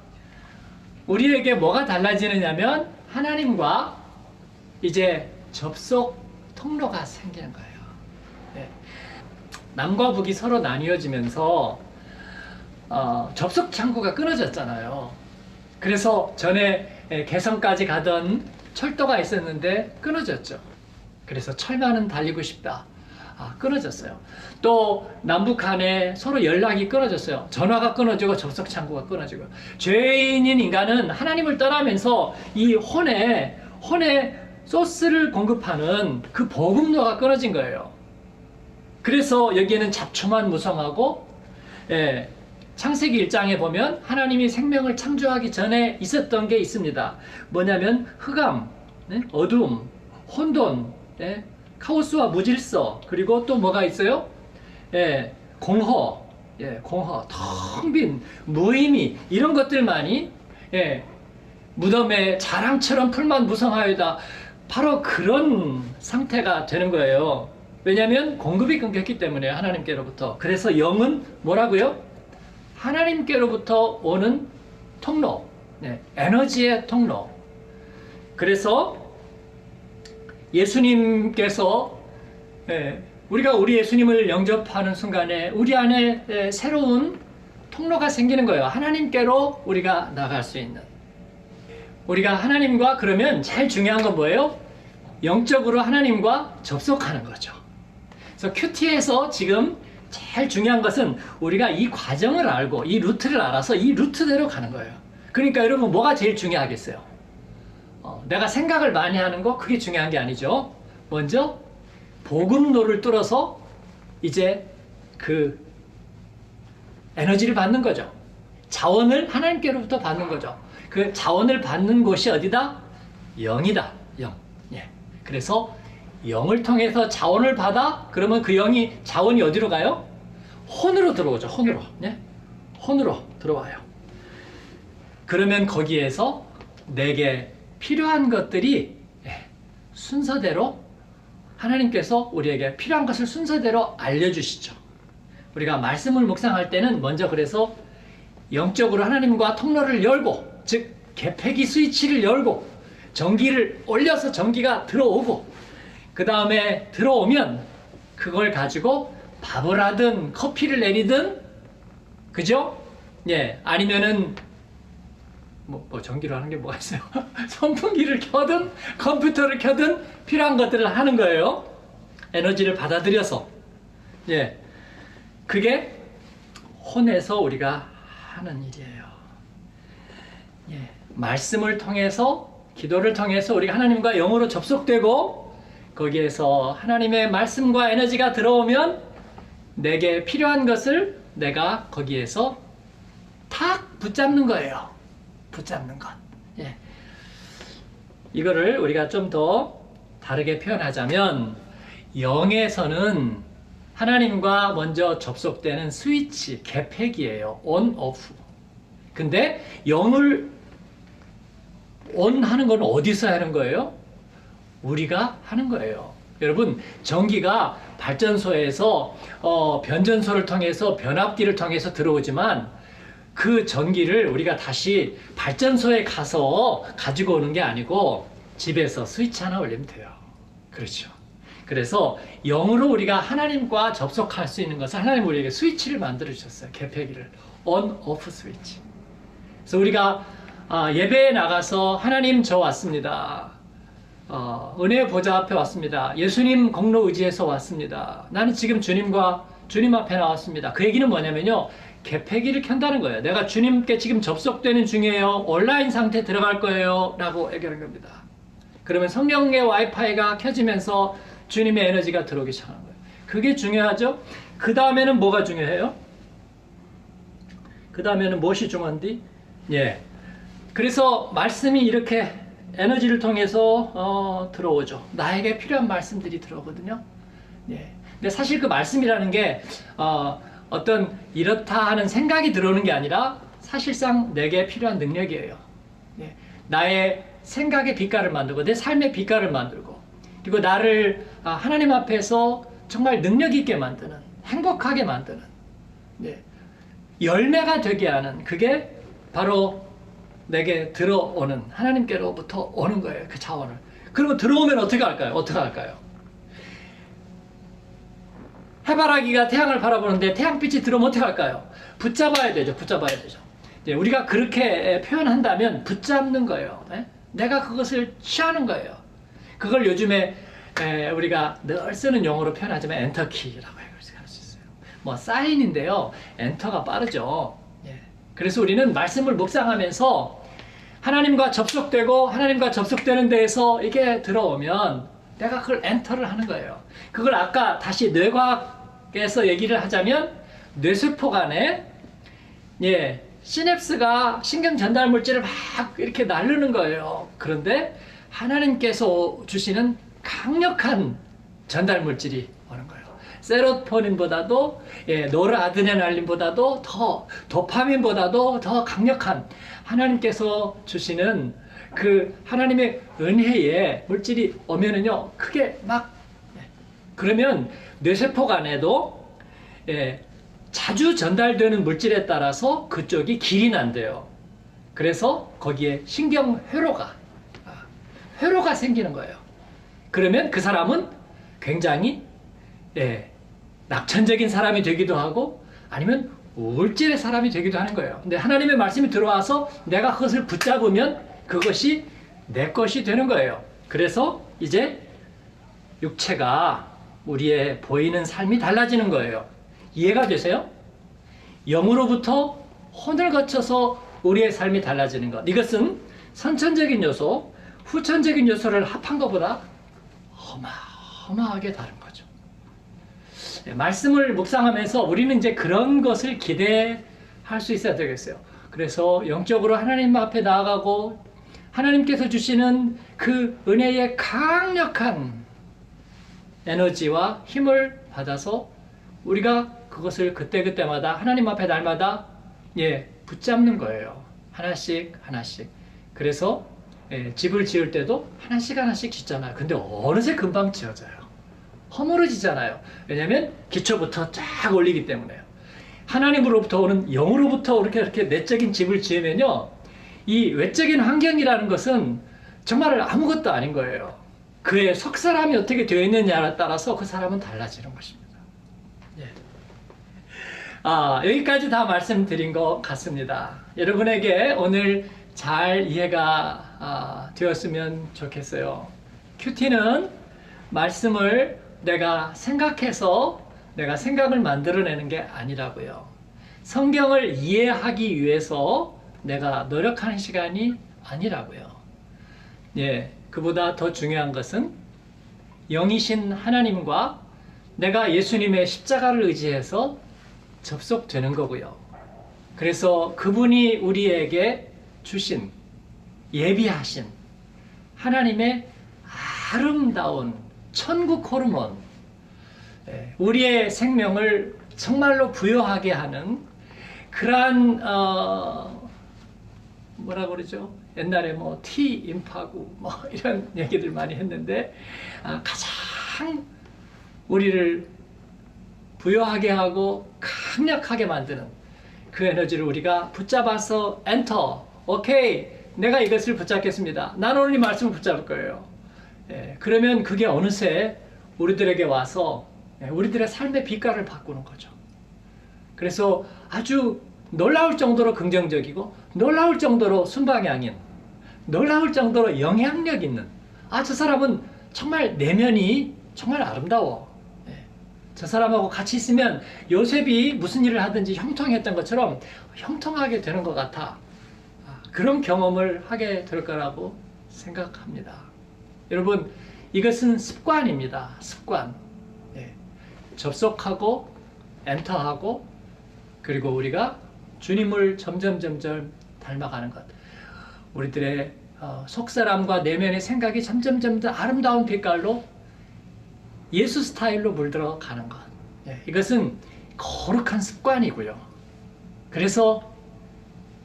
우리에게 뭐가 달라지느냐면 하나님과 이제 접속 통로가 생기는 거예요. 남과 북이 서로 나뉘어지면서 접속 창구가 끊어졌잖아요. 그래서 전에 개성까지 가던 철도가 있었는데 끊어졌죠. 그래서 철만은 달리고 싶다. 끊어졌어요. 또 남북 간에 서로 연락이 끊어졌어요. 전화가 끊어지고 접속 창구가 끊어지고. 죄인인 인간은 하나님을 떠나면서 이 혼에 소스를 공급하는 그 복음로가 끊어진 거예요. 그래서 여기에는 잡초만 무성하고, 창세기 1장에 보면 하나님이 생명을 창조하기 전에 있었던 게 있습니다. 뭐냐면 흑암, 어둠, 혼돈, 카오스와 무질서, 그리고 또 뭐가 있어요? 공허, 텅 빈 무의미, 이런 것들만이 무덤에 자랑처럼 풀만 무성하여다. 바로 그런 상태가 되는 거예요. 왜냐하면 공급이 끊겼기 때문에 하나님께로부터. 그래서 영은 뭐라고요? 하나님께로부터 오는 통로, 에너지의 통로. 그래서 예수님께서 우리가 우리 예수님을 영접하는 순간에 우리 안에 새로운 통로가 생기는 거예요. 하나님께로 우리가 나갈 수 있는. 우리가 하나님과, 그러면 제일 중요한 건 뭐예요? 영적으로 하나님과 접속하는 거죠. 그래서 큐티에서 지금 제일 중요한 것은 우리가 이 과정을 알고 이 루트를 알아서 이 루트대로 가는 거예요. 그러니까 여러분, 뭐가 제일 중요하겠어요? 내가 생각을 많이 하는 거, 그게 중요한 게 아니죠. 먼저 복음로를 뚫어서 이제 그 에너지를 받는 거죠. 자원을 하나님께로부터 받는 거죠. 그 자원을 받는 곳이 어디다? 영이다. 영. 그래서 영을 통해서 자원을 받아. 그러면 그 영이, 자원이 어디로 가요? 혼으로 들어오죠. 혼으로. 혼으로 들어와요. 그러면 거기에서 내게 필요한 것들이 순서대로, 하나님께서 우리에게 필요한 것을 순서대로 알려주시죠. 우리가 말씀을 묵상할 때는 먼저, 그래서 영적으로 하나님과 통로를 열고, 즉 개폐기 스위치를 열고 전기를 올려서 전기가 들어오고, 그 다음에 들어오면 그걸 가지고 밥을 하든 커피를 내리든, 그죠? 아니면은 뭐 전기로 하는 게 뭐가 있어요? 선풍기를 켜든 컴퓨터를 켜든 필요한 것들을 하는 거예요. 에너지를 받아들여서. 그게 혼에서 우리가 하는 일이에요. 말씀을 통해서, 기도를 통해서 우리가 하나님과 영으로 접속되고, 거기에서 하나님의 말씀과 에너지가 들어오면 내게 필요한 것을 내가 거기에서 탁 붙잡는 거예요. 붙잡는 것. 이거를 우리가 좀 더 다르게 표현하자면, 영에서는 하나님과 먼저 접속되는 스위치, 개폐기예요. 온, 오프. 근데 영을 온 하는 건 어디서 하는 거예요? 우리가 하는 거예요. 여러분, 전기가 발전소에서 변전소를 통해서, 변압기를 통해서 들어오지만 그 전기를 우리가 다시 발전소에 가서 가지고 오는 게 아니고 집에서 스위치 하나 올리면 돼요. 그렇죠. 그래서 영으로 우리가 하나님과 접속할 수 있는 것을 하나님 우리에게 스위치를 만들어 주셨어요. 개폐기를. 온, 오프 스위치. 그래서 우리가 예배에 나가서 하나님 저 왔습니다. 은혜의 보좌 앞에 왔습니다. 예수님 공로 의지해서 왔습니다. 나는 지금 주님 앞에 나왔습니다. 그 얘기는 뭐냐면요, 개폐기를 켠다는 거예요. 내가 주님께 지금 접속되는 중이에요. 온라인 상태에 들어갈 거예요. 라고 얘기하는 겁니다. 그러면 성령의 와이파이가 켜지면서 주님의 에너지가 들어오기 시작하는 거예요. 그게 중요하죠. 그 다음에는 뭐가 중요해요? 그 다음에는 무엇이 중요한디? 그래서 말씀이 이렇게 에너지를 통해서 들어오죠. 나에게 필요한 말씀들이 들어오거든요. 근데 사실 그 말씀이라는 게 어떤 이렇다 하는 생각이 들어오는 게 아니라 사실상 내게 필요한 능력이에요. 나의 생각의 빛깔을 만들고 내 삶의 빛깔을 만들고, 그리고 나를 하나님 앞에서 정말 능력 있게 만드는, 행복하게 만드는, 열매가 되게 하는, 그게 바로 내게 들어오는, 하나님께로부터 오는 거예요. 그 자원을. 그리고 들어오면 어떻게 할까요? 해바라기가 태양을 바라보는데 태양빛이 들어오면 어떻게 할까요? 붙잡아야 되죠. 붙잡아야 되죠. 우리가 그렇게 표현한다면 붙잡는 거예요. 내가 그것을 취하는 거예요. 그걸 요즘에 우리가 늘 쓰는 용어로 표현하자면 엔터키라고 할 수 있어요. 뭐 사인인데요. 엔터가 빠르죠. 그래서 우리는 말씀을 묵상하면서 하나님과 접속되고 하나님과 접속되는 데에서 이게 들어오면 내가 그걸 엔터를 하는 거예요. 그걸 아까 다시 뇌과학에서 얘기를 하자면 뇌세포 간에 시냅스가 신경 전달 물질을 막 이렇게 나르는 거예요. 그런데 하나님께서 주시는 강력한 전달 물질이 오는 거예요. 세로토닌보다도 노르아드레날린보다도 더 도파민보다도 더 강력한 하나님께서 주시는 그 하나님의 은혜의 물질이 오면은요 크게 막 그러면 뇌세포 간에도 자주 전달되는 물질에 따라서 그쪽이 길이 난대요. 그래서 거기에 신경회로가 생기는 거예요. 그러면 그 사람은 굉장히 낙천적인 사람이 되기도 하고 아니면 우울질의 사람이 되기도 하는 거예요. 근데 하나님의 말씀이 들어와서 내가 그것을 붙잡으면 그것이 내 것이 되는 거예요. 그래서 이제 육체가 우리의 보이는 삶이 달라지는 거예요. 이해가 되세요? 영으로부터 혼을 거쳐서 우리의 삶이 달라지는 것. 이것은 선천적인 요소, 후천적인 요소를 합한 것보다 어마어마하게 다른 거죠. 말씀을 묵상하면서 우리는 이제 그런 것을 기대할 수 있어야 되겠어요. 그래서 영적으로 하나님 앞에 나아가고 하나님께서 주시는 그 은혜의 강력한 에너지와 힘을 받아서 우리가 그것을 그때그때마다 하나님 앞에 날마다 붙잡는 거예요. 하나씩 하나씩. 그래서 집을 지을 때도 하나씩 하나씩 짓잖아요. 근데 어느새 금방 지어져요. 허물어지잖아요. 왜냐하면 기초부터 쫙 올리기 때문에요. 하나님으로부터 오는 영으로부터 이렇게 내적인 집을 지으면요, 이 외적인 환경이라는 것은 정말 아무것도 아닌 거예요. 그의 속사람이 어떻게 되어 있느냐에 따라서 그 사람은 달라지는 것입니다. 여기까지 다 말씀드린 것 같습니다. 여러분에게 오늘 잘 이해가 되었으면 좋겠어요. 큐티는 말씀을 내가 생각해서 내가 생각을 만들어내는 게 아니라고요. 성경을 이해하기 위해서 내가 노력하는 시간이 아니라고요. 그보다 더 중요한 것은 영이신 하나님과 내가 예수님의 십자가를 의지해서 접속되는 거고요. 그래서 그분이 우리에게 주신, 예비하신 하나님의 아름다운 천국 호르몬, 우리의 생명을 정말로 부여하게 하는 그러한 뭐라 그러죠? 옛날에 뭐 티 임파구 뭐 이런 얘기들 많이 했는데 가장 우리를 부여하게 하고 강력하게 만드는 그 에너지를 우리가 붙잡아서 엔터, 오케이, 내가 이것을 붙잡겠습니다. 나는 오늘 이 말씀을 붙잡을 거예요. 그러면 그게 어느새 우리들에게 와서 우리들의 삶의 빛깔을 바꾸는 거죠. 그래서 아주 놀라울 정도로 긍정적이고 놀라울 정도로 순방향인, 놀라울 정도로 영향력 있는, 저 사람은 정말 내면이 정말 아름다워. 저 사람하고 같이 있으면 요셉이 무슨 일을 하든지 형통했던 것처럼 형통하게 되는 것 같아. 그런 경험을 하게 될 거라고 생각합니다. 여러분, 이것은 습관입니다. 습관. 접속하고 엔터하고 그리고 우리가 주님을 점점 닮아가는 것. 우리들의 속사람과 내면의 생각이 점점 아름다운 빛깔로 예수 스타일로 물들어 가는 것. 이것은 거룩한 습관이고요. 그래서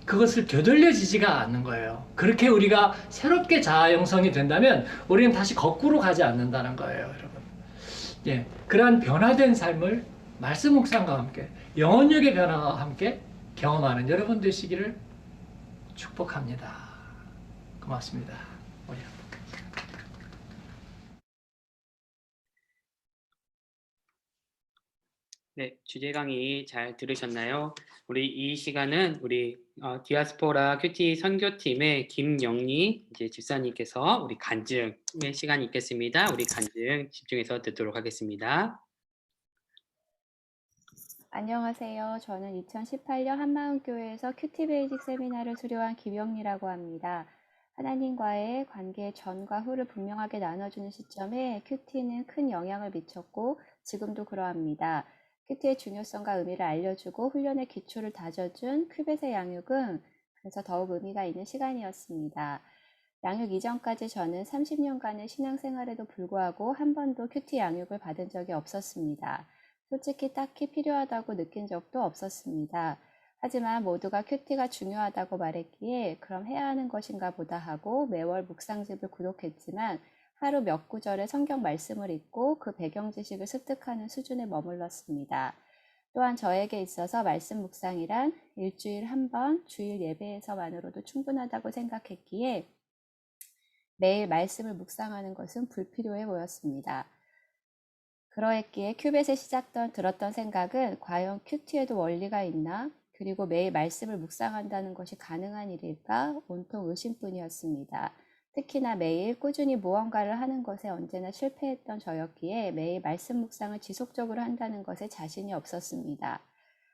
그것을 되돌려지지가 않는 거예요. 그렇게 우리가 새롭게 자아 형성이 된다면 우리는 다시 거꾸로 가지 않는다는 거예요, 여러분. 그러한 변화된 삶을 말씀 묵상과 함께 영혼력의 변화와 함께 경험하는 여러분 되시기를 축복합니다. 고맙습니다. 네, 주제 강의 잘 들으셨나요? 우리 이 시간은 우리 디아스포라 큐티 선교팀의 김영리 이제 집사님께서 우리 간증의 시간이 있겠습니다. 우리 간증 집중해서 듣도록 하겠습니다. 안녕하세요. 저는 2018년 한마음교회에서 큐티 베이직 세미나를 수료한 김영리라고 합니다. 하나님과의 관계의 전과 후를 분명하게 나눠주는 시점에 큐티는 큰 영향을 미쳤고 지금도 그러합니다. 큐티의 중요성과 의미를 알려주고 훈련의 기초를 다져준 큐벳의 양육은 그래서 더욱 의미가 있는 시간이었습니다. 양육 이전까지 저는 30년간의 신앙생활에도 불구하고 한 번도 큐티 양육을 받은 적이 없었습니다. 솔직히 딱히 필요하다고 느낀 적도 없었습니다. 하지만 모두가 큐티가 중요하다고 말했기에 그럼 해야 하는 것인가 보다 하고 매월 묵상집을 구독했지만 하루 몇 구절의 성경 말씀을 읽고 그 배경 지식을 습득하는 수준에 머물렀습니다. 또한 저에게 있어서 말씀 묵상이란 일주일 한 번 주일 예배에서만으로도 충분하다고 생각했기에 매일 말씀을 묵상하는 것은 불필요해 보였습니다. 그러했기에 큐벳에 들었던 생각은 과연 큐티에도 원리가 있나? 그리고 매일 말씀을 묵상한다는 것이 가능한 일일까? 온통 의심뿐이었습니다. 특히나 매일 꾸준히 무언가를 하는 것에 언제나 실패했던 저였기에 매일 말씀 묵상을 지속적으로 한다는 것에 자신이 없었습니다.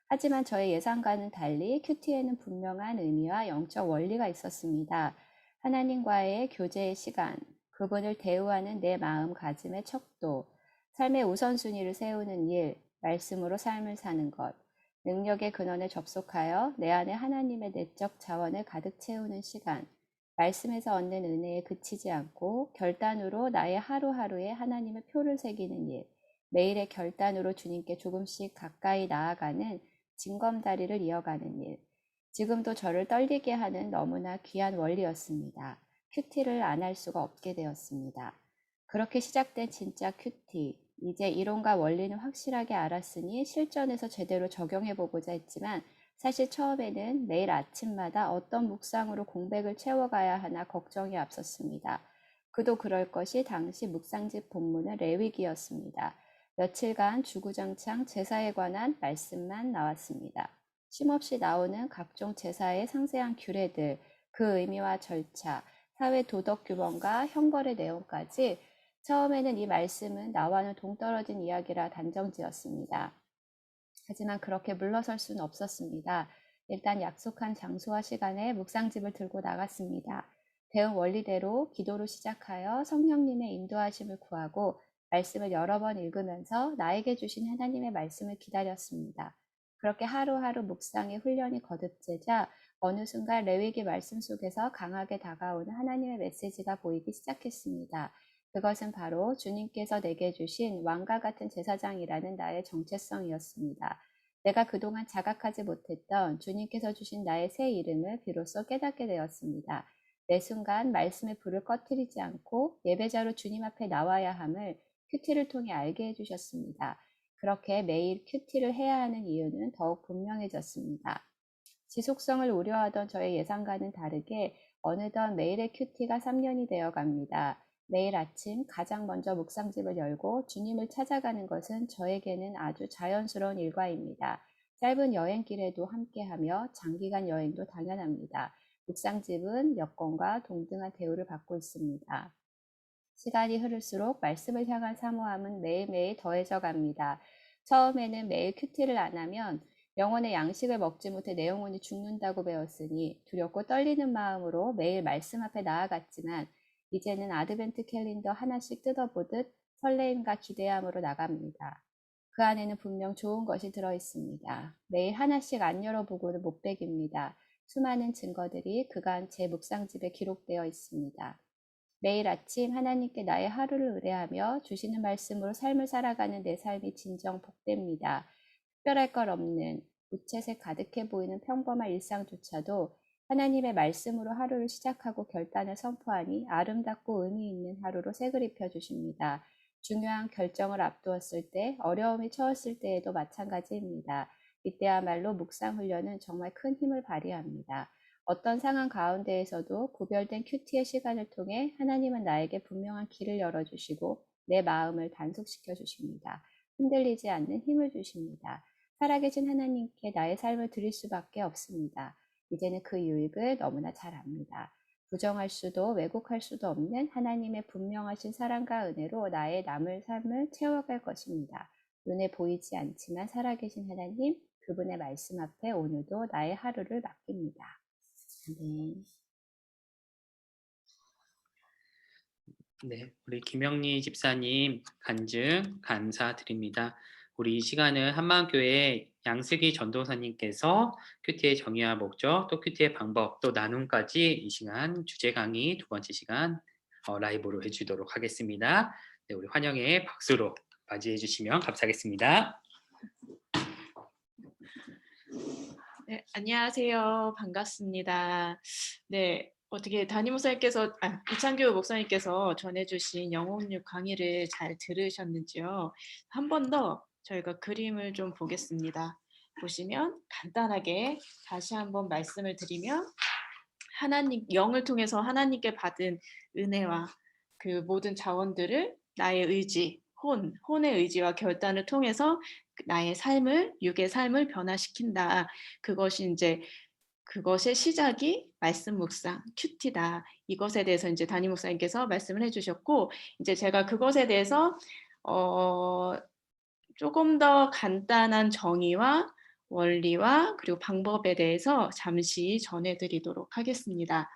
하지만 저의 예상과는 달리 큐티에는 분명한 의미와 영적 원리가 있었습니다. 하나님과의 교제의 시간, 그분을 대우하는 내 마음가짐의 척도, 삶의 우선순위를 세우는 일, 말씀으로 삶을 사는 것, 능력의 근원에 접속하여 내 안에 하나님의 내적 자원을 가득 채우는 시간, 말씀에서 얻는 은혜에 그치지 않고 결단으로 나의 하루하루에 하나님의 표를 새기는 일, 매일의 결단으로 주님께 조금씩 가까이 나아가는 징검다리를 이어가는 일, 지금도 저를 떨리게 하는 너무나 귀한 원리였습니다. 큐티를 안 할 수가 없게 되었습니다. 그렇게 시작된 진짜 큐티, 이제 이론과 원리는 확실하게 알았으니 실전에서 제대로 적용해보고자 했지만 사실 처음에는 매일 아침마다 어떤 묵상으로 공백을 채워가야 하나 걱정이 앞섰습니다. 그도 그럴 것이 당시 묵상집 본문은 레위기였습니다. 며칠간 주구장창 제사에 관한 말씀만 나왔습니다. 쉼없이 나오는 각종 제사의 상세한 규례들, 그 의미와 절차, 사회 도덕 규범과 형벌의 내용까지 처음에는 이 말씀은 나와는 동떨어진 이야기라 단정지었습니다. 하지만 그렇게 물러설 수는 없었습니다. 일단 약속한 장소와 시간에 묵상집을 들고 나갔습니다. 배운 원리대로 기도로 시작하여 성령님의 인도하심을 구하고 말씀을 여러 번 읽으면서 나에게 주신 하나님의 말씀을 기다렸습니다. 그렇게 하루하루 묵상의 훈련이 거듭되자 어느 순간 레위기 말씀 속에서 강하게 다가오는 하나님의 메시지가 보이기 시작했습니다. 그것은 바로 주님께서 내게 주신 왕과 같은 제사장이라는 나의 정체성이었습니다. 내가 그동안 자각하지 못했던 주님께서 주신 나의 새 이름을 비로소 깨닫게 되었습니다. 매 순간 말씀의 불을 꺼뜨리지 않고 예배자로 주님 앞에 나와야 함을 큐티를 통해 알게 해주셨습니다. 그렇게 매일 큐티를 해야 하는 이유는 더욱 분명해졌습니다. 지속성을 우려하던 저의 예상과는 다르게 어느덧 매일의 큐티가 3년이 되어갑니다. 매일 아침 가장 먼저 묵상집을 열고 주님을 찾아가는 것은 저에게는 아주 자연스러운 일과입니다. 짧은 여행길에도 함께하며 장기간 여행도 당연합니다. 묵상집은 여건과 동등한 대우를 받고 있습니다. 시간이 흐를수록 말씀을 향한 사모함은 매일매일 더해져 갑니다. 처음에는 매일 큐티를 안 하면 영혼의 양식을 먹지 못해 내 영혼이 죽는다고 배웠으니 두렵고 떨리는 마음으로 매일 말씀 앞에 나아갔지만 이제는 아드벤트 캘린더 하나씩 뜯어보듯 설레임과 기대함으로 나갑니다. 그 안에는 분명 좋은 것이 들어있습니다. 매일 하나씩 안 열어보고는 못 베깁니다. 수많은 증거들이 그간 제 묵상집에 기록되어 있습니다. 매일 아침 하나님께 나의 하루를 의뢰하며 주시는 말씀으로 삶을 살아가는 내 삶이 진정 복됩니다. 특별할 것 없는 우체색 가득해 보이는 평범한 일상조차도 하나님의 말씀으로 하루를 시작하고 결단을 선포하니 아름답고 의미 있는 하루로 색을 입혀주십니다. 중요한 결정을 앞두었을 때, 어려움이 처했을 때에도 마찬가지입니다. 이때야말로 묵상 훈련은 정말 큰 힘을 발휘합니다. 어떤 상황 가운데에서도 구별된 큐티의 시간을 통해 하나님은 나에게 분명한 길을 열어주시고 내 마음을 단속시켜 주십니다. 흔들리지 않는 힘을 주십니다. 살아계신 하나님께 나의 삶을 드릴 수밖에 없습니다. 이제는 그 유익을 너무나 잘 압니다. 부정할 수도 왜곡할 수도 없는 하나님의 분명하신 사랑과 은혜로 나의 남을 삶을 채워갈 것입니다. 눈에 보이지 않지만 살아계신 하나님, 그분의 말씀 앞에 오늘도 나의 하루를 맡깁니다. 아멘. 네, 우리 김영리 집사님 간증 감사드립니다. 우리 이 시간은 한마음교회 양슬기 전도사님께서 큐티의 정의와 목적, 또 큐티의 방법, 또 나눔까지 이 시간 주제 강의 두 번째 시간 라이브로 해주도록 하겠습니다. 네, 우리 환영의 박수로 맞이해 주시면 감사하겠습니다. 네, 안녕하세요. 반갑습니다. 네, 어떻게 담임 목사님께서, 이창규 목사님께서 전해주신 영혼육 강의를 잘 들으셨는지요? 한 번 더 저희가 그림을 좀 보겠습니다. 보시면 간단하게 다시 한번 말씀을 드리면 하나님, 영을 통해서 하나님께 받은 은혜와 그 모든 자원들을 나의 의지, 혼의 의지와 결단을 통해서 나의 삶을, 육의 삶을 변화시킨다. 그것이 이제 그것의 시작이 말씀 묵상, 큐티다. 이것에 대해서 이제 담임 목사님께서 말씀을 해주셨고, 이제 제가 그것에 대해서 조금 더 간단한 정의와 원리와 그리고 방법에 대해서 잠시 전해드리도록 하겠습니다.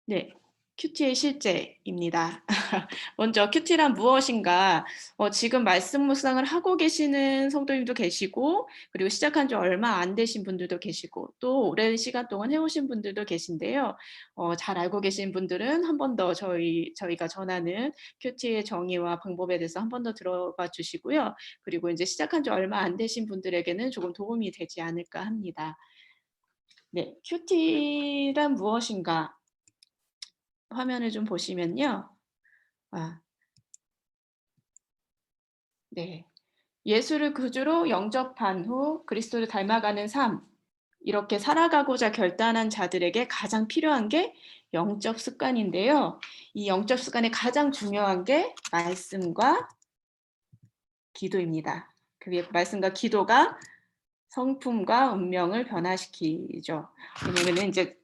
네. 큐티의 실제입니다. 먼저 큐티란 무엇인가? 지금 말씀 묵상을 하고 계시는 성도님도 계시고, 그리고 시작한 지 얼마 안 되신 분들도 계시고, 또 오랜 시간 동안 해오신 분들도 계신데요. 잘 알고 계신 분들은 한 번 더 저희가 전하는 큐티의 정의와 방법에 대해서 한 번 더 들어봐 주시고요. 그리고 이제 시작한 지 얼마 안 되신 분들에게는 조금 도움이 되지 않을까 합니다. 네, 큐티란 무엇인가? 화면을 좀 보시면요. 네. 예수를 구주로 영접한 후 그리스도를 닮아가는 삶, 이렇게 살아가고자 결단한 자들에게 가장 필요한 게 영적 습관인데요. 이 영적 습관의 가장 중요한 게 말씀과 기도입니다. 그게 말씀과 기도가 성품과 운명을 변화시키죠. 왜냐면은 이제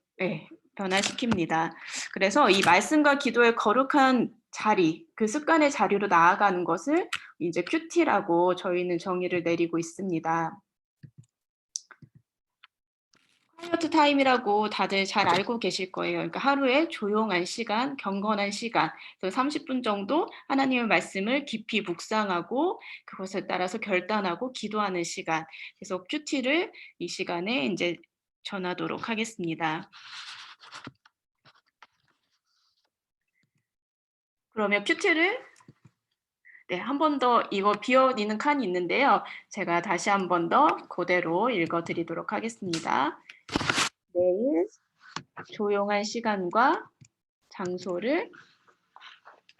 변화시킵니다. 그래서 이 말씀과 기도의 거룩한 자리, 그 습관의 자리로 나아가는 것을 이제 큐티라고 저희는 정의를 내리고 있습니다. 콰이어트 타임이라고 다들 잘 알고 계실 거예요. 그러니까 하루에 조용한 시간, 경건한 시간, 30분 정도 하나님의 말씀을 깊이 묵상하고 그것에 따라서 결단하고 기도하는 시간. 그래서 큐티를 이 시간에 이제 전하도록 하겠습니다. 그러면 큐티를 한 번 더 이거 비어있는 칸이 있는데요. 제가 다시 한 번 더 그대로 읽어드리도록 하겠습니다. 매일 조용한 시간과 장소를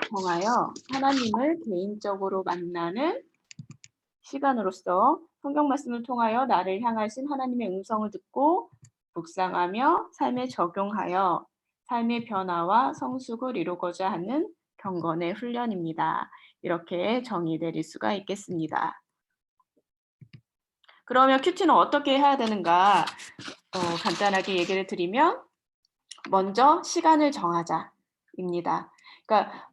정하여 하나님을 개인적으로 만나는 시간으로서 성경 말씀을 통하여 나를 향하신 하나님의 음성을 듣고 묵상하며 삶에 적용하여 삶의 변화와 성숙을 이루고자 하는 경건의 훈련입니다. 이렇게 정의 내릴 수가 있겠습니다. 그러면 큐티는 어떻게 해야 되는가? 간단하게 얘기를 드리면 먼저 시간을 정하자입니다. 그러니까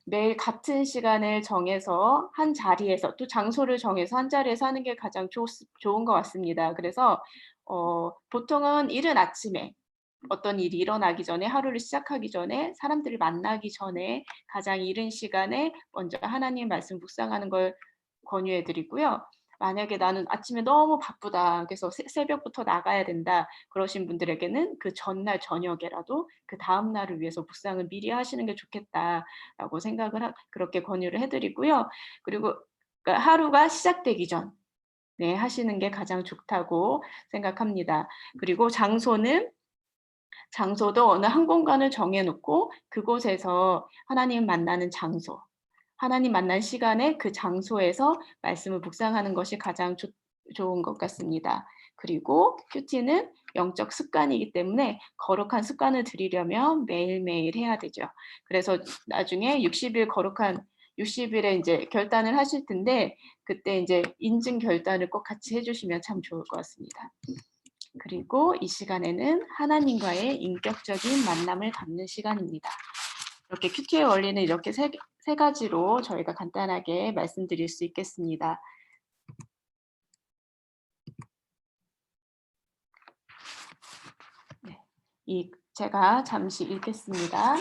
매일 같은 시간을 정해서 한 자리에서 또 장소를 정해서 한 자리에서 하는 게 가장 좋은 것 같습니다. 그래서 보통은 이른 아침에 어떤 일이 일어나기 전에 하루를 시작하기 전에 사람들을 만나기 전에 가장 이른 시간에 먼저 하나님 말씀 묵상하는 걸 권유해 드리고요. 만약에 나는 아침에 너무 바쁘다. 그래서 새벽부터 나가야 된다. 그러신 분들에게는 그 전날 저녁에라도 그 다음 날을 위해서 묵상을 미리 하시는 게 좋겠다라고 생각을 그렇게 권유를 해드리고요. 그리고 그러니까 하루가 시작되기 전 하시는 게 가장 좋다고 생각합니다. 그리고 장소도 어느 한 공간을 정해놓고 그곳에서 하나님 만나는 장소, 하나님 만난 시간에 그 장소에서 말씀을 묵상하는 것이 가장 좋은 것 같습니다. 그리고 큐티는 영적 습관이기 때문에 거룩한 습관을 들이려면 매일매일 해야 되죠. 그래서 나중에 60일 거룩한 60일에 이제 결단을 하실 텐데 그때 이제 인증 결단을 꼭 같이 해주시면 참 좋을 것 같습니다. 그리고 이 시간에는 하나님과의 인격적인 만남을 갖는 시간입니다. 이렇게 큐티의 원리는 이렇게 세 가지로 저희가 간단하게 말씀드릴 수 있겠습니다. 네, 제가 잠시 읽겠습니다.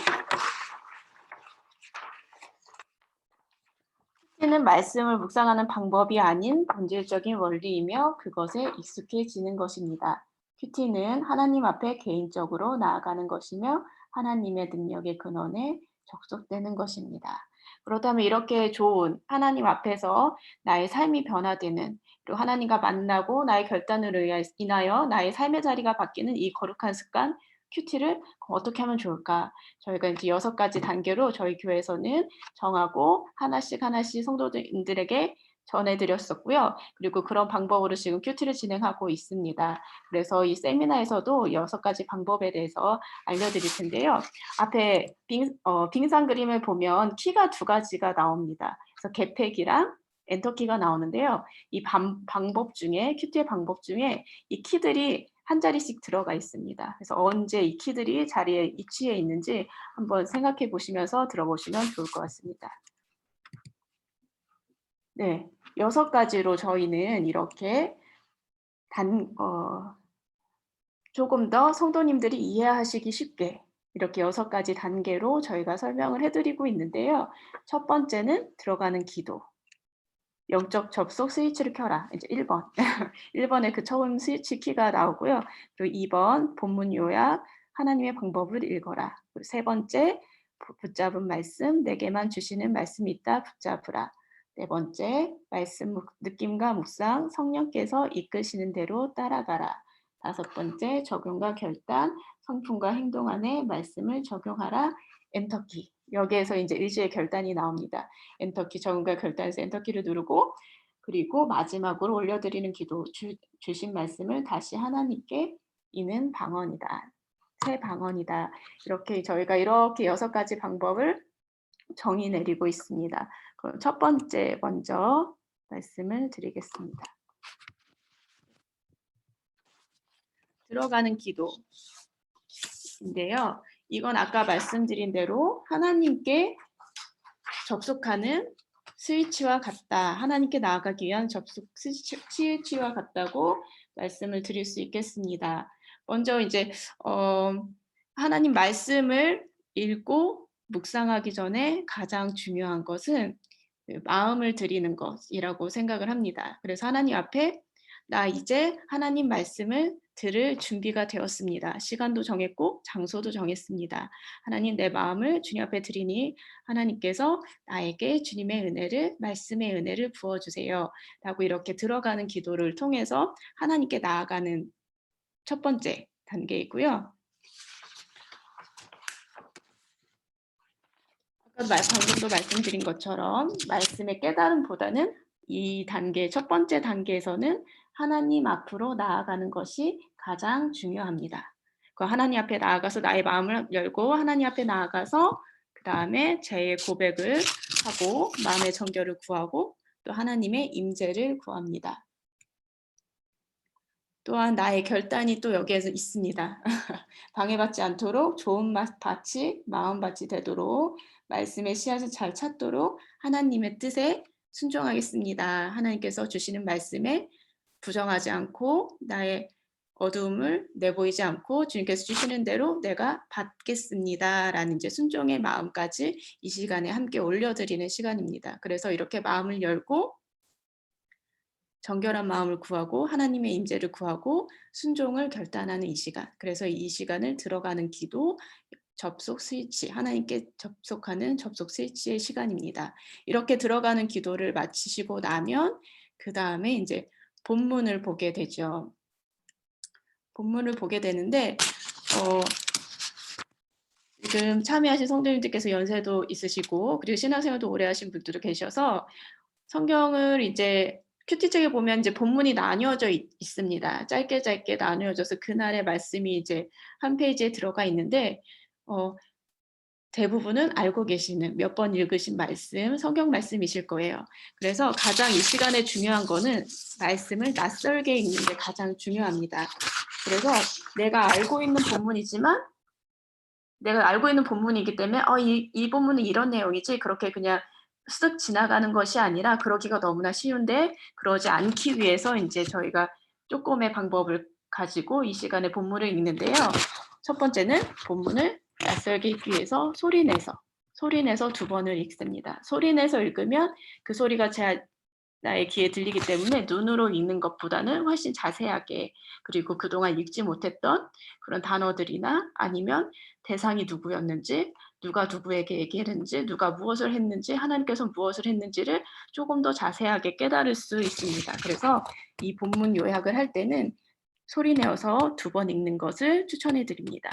큐티는 말씀을 묵상하는 방법이 아닌 본질적인 원리이며 그것에 익숙해지는 것입니다. 큐티는 하나님 앞에 개인적으로 나아가는 것이며 하나님의 능력의 근원에 접속되는 것입니다. 그렇다면 이렇게 좋은 하나님 앞에서 나의 삶이 변화되는 그리고 하나님과 만나고 나의 결단으로 인하여 나의 삶의 자리가 바뀌는 이 거룩한 습관 큐티를 어떻게 하면 좋을까? 저희가 이제 6가지 단계로 저희 교회에서는 정하고 하나씩 성도님들에게 전해드렸었고요. 그리고 그런 방법으로 지금 큐티를 진행하고 있습니다. 그래서 이 세미나에서도 6가지 방법에 대해서 알려드릴 텐데요. 앞에 빙상 그림을 보면 키가 2가지가 나옵니다. 그래서 개폐기랑 엔터키가 나오는데요. 이 방법 중에 큐티의 방법 중에 이 키들이 한 자리씩 들어가 있습니다. 그래서 언제 이 키들이 자리에 위치해 있는지 한번 생각해 보시면서 들어보시면 좋을 것 같습니다. 네, 6가지로 저희는 이렇게 조금 더 성도님들이 이해하시기 쉽게 이렇게 6가지 단계로 저희가 설명을 해드리고 있는데요. 첫 번째는 들어가는 기도. 영적 접속 스위치를 켜라. 이제 1번. 1번에 그 처음 스위치 키가 나오고요. 그리고 2번 본문 요약, 하나님의 방법을 읽어라. 그리고 3번째 붙잡은 말씀, 내게만 주시는 말씀이 있다. 붙잡으라. 4번째 말씀 느낌과 묵상, 성령께서 이끄시는 대로 따라가라. 5번째 적용과 결단, 성품과 행동 안에 말씀을 적용하라. 엔터키. 여기에서 이제 의지의 결단이 나옵니다. 엔터키 적용과 결단에서 엔터키를 누르고 그리고 마지막으로 올려드리는 기도 주신 말씀을 다시 하나님께 이는 방언이다. 새 방언이다. 이렇게 저희가 이렇게 6가지 방법을 정의 내리고 있습니다. 그럼 첫 번째 먼저 말씀을 드리겠습니다. 들어가는 기도인데요. 이건 아까 말씀드린 대로 하나님께 접속하는 스위치와 같다. 하나님께 나아가기 위한 접속 스위치와 같다고 말씀을 드릴 수 있겠습니다. 먼저 이제 하나님 말씀을 읽고 묵상하기 전에 가장 중요한 것은 마음을 드리는 것이라고 생각을 합니다. 그래서 하나님 앞에 나 이제 하나님 말씀을 들을 준비가 되었습니다. 시간도 정했고 장소도 정했습니다. 하나님 내 마음을 주님 앞에 드리니 하나님께서 나에게 주님의 은혜를 말씀의 은혜를 부어주세요. 라고 이렇게 들어가는 기도를 통해서 하나님께 나아가는 첫 번째 단계이고요. 아까 방금도 말씀드린 것처럼 말씀의 깨달음보다는 이 단계 첫 번째 단계에서는 하나님 앞으로 나아가는 것이 가장 중요합니다. 그 하나님 앞에 나아가서 나의 마음을 열고 하나님 앞에 나아가서 그 다음에 제 고백을 하고 마음의 정결을 구하고 또 하나님의 임재를 구합니다. 또한 나의 결단이 또 여기에서 있습니다. 방해받지 않도록 좋은 밭이 마음밭이 되도록 말씀의 씨앗을 잘 찾도록 하나님의 뜻에 순종하겠습니다. 하나님께서 주시는 말씀에 부정하지 않고 나의 어두움을 내보이지 않고 주님께서 주시는 대로 내가 받겠습니다. 라는 이제 순종의 마음까지 이 시간에 함께 올려드리는 시간입니다. 그래서 이렇게 마음을 열고 정결한 마음을 구하고 하나님의 임재를 구하고 순종을 결단하는 이 시간. 그래서 이 시간을 들어가는 기도, 접속 스위치, 하나님께 접속하는 접속 스위치의 시간입니다. 이렇게 들어가는 기도를 마치시고 나면 그 다음에 이제 본문을 보게 되죠. 본문을 보게 되는데 지금 참여하신 성도님들께서 연세도 있으시고 그리고 신앙생활도 오래 하신 분들도 계셔서 성경을 이제 큐티책에 보면 이제 본문이 나뉘어져 있습니다. 짧게 나뉘어져서 그날의 말씀이 이제 한 페이지에 들어가 있는데 대부분은 알고 계시는 몇 번 읽으신 말씀, 성경 말씀이실 거예요. 그래서 가장 이 시간에 중요한 거는 말씀을 낯설게 읽는 게 가장 중요합니다. 그래서 내가 알고 있는 본문이기 때문에 이 본문은 이런 내용이지 그렇게 그냥 쓱 지나가는 것이 아니라 그러기가 너무나 쉬운데 그러지 않기 위해서 이제 저희가 조금의 방법을 가지고 이 시간에 본문을 읽는데요. 첫 번째는 본문을 낯설게 읽기 위해서 소리내서 2번을 읽습니다. 소리내서 읽으면 그 소리가 나의 귀에 들리기 때문에 눈으로 읽는 것보다는 훨씬 자세하게 그리고 그동안 읽지 못했던 그런 단어들이나 아니면 대상이 누구였는지 누가 누구에게 얘기했는지 누가 무엇을 했는지 하나님께서 무엇을 했는지를 조금 더 자세하게 깨달을 수 있습니다. 그래서 이 본문 요약을 할 때는 소리내어서 2번 읽는 것을 추천해 드립니다.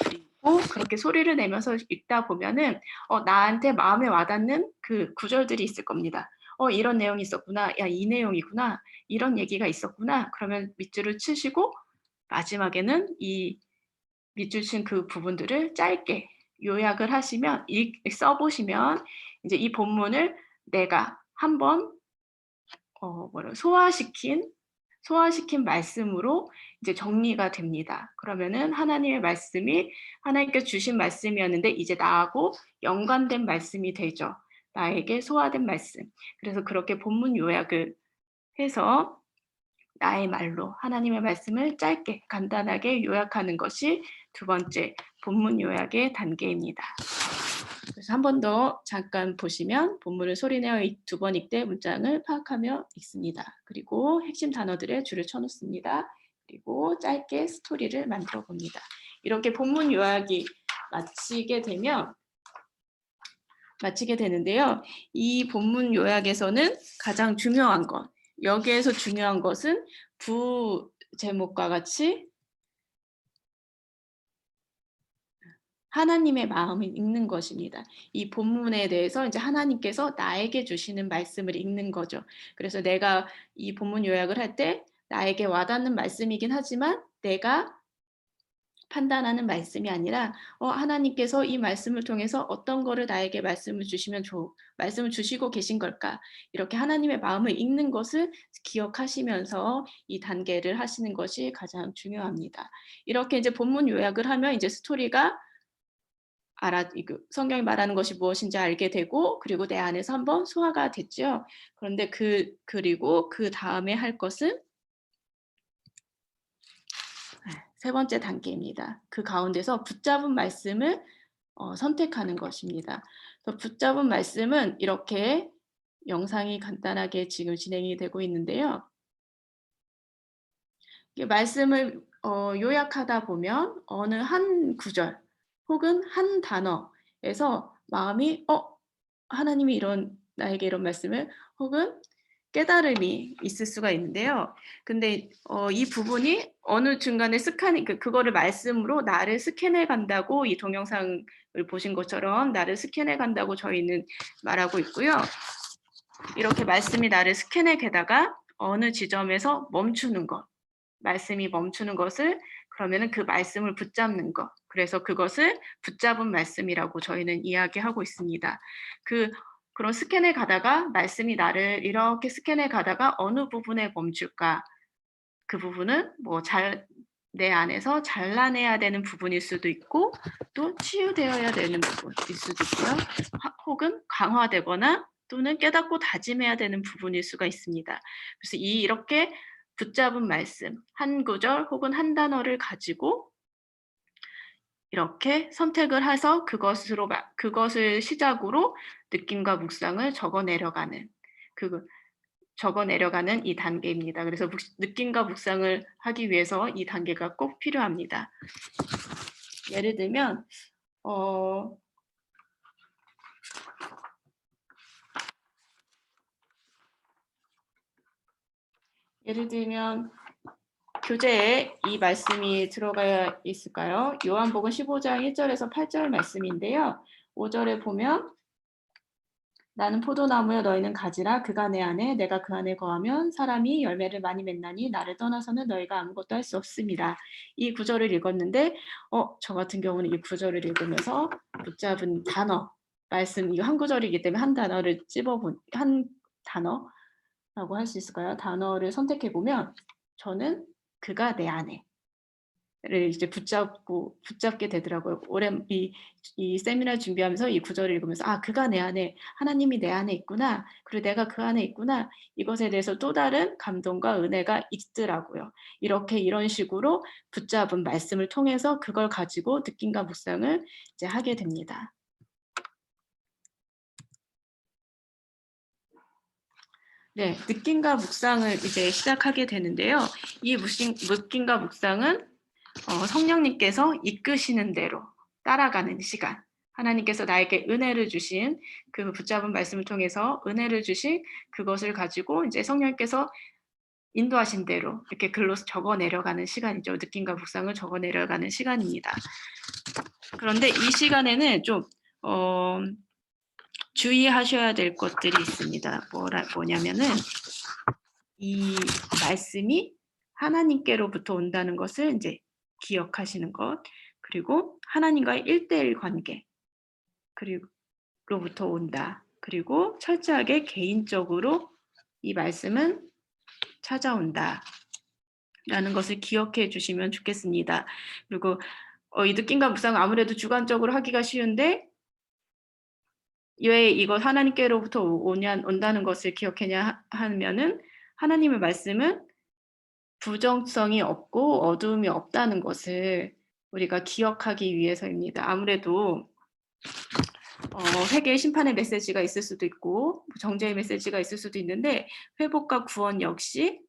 그리고 그렇게 소리를 내면서 읽다 보면은 나한테 마음에 와닿는 그 구절들이 있을 겁니다. 이런 내용이 있었구나. 야, 이 내용이구나. 이런 얘기가 있었구나. 그러면 밑줄을 치시고 마지막에는 이 밑줄 친 그 부분들을 짧게 요약을 하시면 써보시면 이제 이 본문을 내가 한번 소화시킨 말씀으로 이제 정리가 됩니다. 그러면은 하나님의 말씀이 하나님께서 주신 말씀이었는데 이제 나하고 연관된 말씀이 되죠. 나에게 소화된 말씀. 그래서 그렇게 본문 요약을 해서 나의 말로 하나님의 말씀을 짧게 간단하게 요약하는 것이 2번째 본문 요약의 단계입니다. 그래서 한 번 더 잠깐 보시면 본문을 소리내어 2번 읽되 문장을 파악하며 읽습니다. 그리고 핵심 단어들의 줄을 쳐놓습니다. 그리고 짧게 스토리를 만들어 봅니다. 이렇게 본문 요약이 마치게 되는데요. 이 본문 요약에서는 가장 중요한 것, 여기에서 중요한 것은 부 제목과 같이 하나님의 마음을 읽는 것입니다. 이 본문에 대해서 이제 하나님께서 나에게 주시는 말씀을 읽는 거죠. 그래서 내가 이 본문 요약을 할 때 나에게 와닿는 말씀이긴 하지만 내가 판단하는 말씀이 아니라 하나님께서 이 말씀을 통해서 어떤 거를 나에게 말씀을 주시고 계신 걸까? 이렇게 하나님의 마음을 읽는 것을 기억하시면서 이 단계를 하시는 것이 가장 중요합니다. 이렇게 이제 본문 요약을 하면 이제 스토리가 성경이 말하는 것이 무엇인지 알게 되고 그리고 내 안에서 한번 소화가 됐죠. 그런데 그리고 그 다음에 할 것은 세 번째 단계입니다. 그 가운데서 붙잡은 말씀을 선택하는 것입니다. 붙잡은 말씀은 이렇게 영상이 간단하게 지금 진행이 되고 있는데요. 말씀을 요약하다 보면 어느 한 구절 혹은 한 단어에서 마음이 하나님이 나에게 이런 말씀을 혹은 깨달음이 있을 수가 있는데요. 근데 이 부분이 어느 중간에 그거를 말씀으로 나를 스캔해 간다고 이 동영상을 보신 것처럼 나를 스캔해 간다고 저희는 말하고 있고요. 이렇게 말씀이 나를 스캔해 가다가 어느 지점에서 멈추는 것, 말씀이 멈추는 것을 그러면은 그 말씀을 붙잡는 것. 그래서 그것을 붙잡은 말씀이라고 저희는 이야기하고 있습니다. 그런 스캔해 가다가 말씀이 나를 이렇게 스캔해 가다가 어느 부분에 멈출까? 그 부분은 내 안에서 잘라내야 되는 부분일 수도 있고 또 치유되어야 되는 부분일 수도 있고요. 혹은 강화되거나 또는 깨닫고 다짐해야 되는 부분일 수가 있습니다. 그래서 이렇게 붙잡은 말씀, 한 구절 혹은 한 단어를 가지고 이렇게 선택을 해서 그것을 시작으로 느낌과 묵상을 적어내려가는 이 단계입니다. 그래서 느낌과 묵상을 하기 위해서 이 단계가 꼭 필요합니다. 예를 들면 교재에 이 말씀이 들어가 있을까요? 요한복음 15장 1절에서 8절 말씀인데요. 5절에 보면 나는 포도나무여 너희는 가지라. 그가 내 안에 내가 그 안에 거하면 사람이 열매를 많이 맺나니 나를 떠나서는 너희가 아무것도 할 수 없습니다. 이 구절을 읽었는데 저 같은 경우는 이 구절을 읽으면서 붙잡은 단어 말씀 이거 한 구절이기 때문에 한 단어를 한 단어라고 할 수 있을까요? 단어를 선택해 보면 저는 그가 내 안에 를 이제 붙잡게 되더라고요. 이 세미나 준비하면서 이 구절을 읽으면서 그가 내 안에 하나님이 내 안에 있구나. 그리고 내가 그 안에 있구나. 이것에 대해서 또 다른 감동과 은혜가 있더라고요. 이런 식으로 붙잡은 말씀을 통해서 그걸 가지고 느낌과 묵상을 이제 하게 됩니다. 네, 느낌과 묵상을 이제 시작하게 되는데요. 이 느낌과 묵상은 성령님께서 이끄시는 대로 따라가는 시간, 하나님께서 나에게 은혜를 주신 그 붙잡은 말씀을 통해서 은혜를 주신 그것을 가지고 이제 성령님께서 인도하신 대로 이렇게 글로 적어 내려가는 시간이죠. 느낌과 묵상을 적어 내려가는 시간입니다. 그런데 이 시간에는 좀 주의하셔야 될 것들이 있습니다. 뭐냐면은 이 말씀이 하나님께로부터 온다는 것을 이제 기억하시는 것, 그리고 하나님과의 1:1 관계, 그리고로부터 온다. 그리고 철저하게 개인적으로 이 말씀은 찾아온다. 라는 것을 기억해 주시면 좋겠습니다. 그리고 이 느낌과 묵상은 아무래도 주관적으로 하기가 쉬운데 왜 이거 하나님께로부터 온다는 것을 기억하냐 하면은 하나님의 말씀은 부정성이 없고 어두움이 없다는 것을 우리가 기억하기 위해서입니다. 아무래도 회개의 심판의 메시지가 있을 수도 있고 정죄의 메시지가 있을 수도 있는데 회복과 구원 역시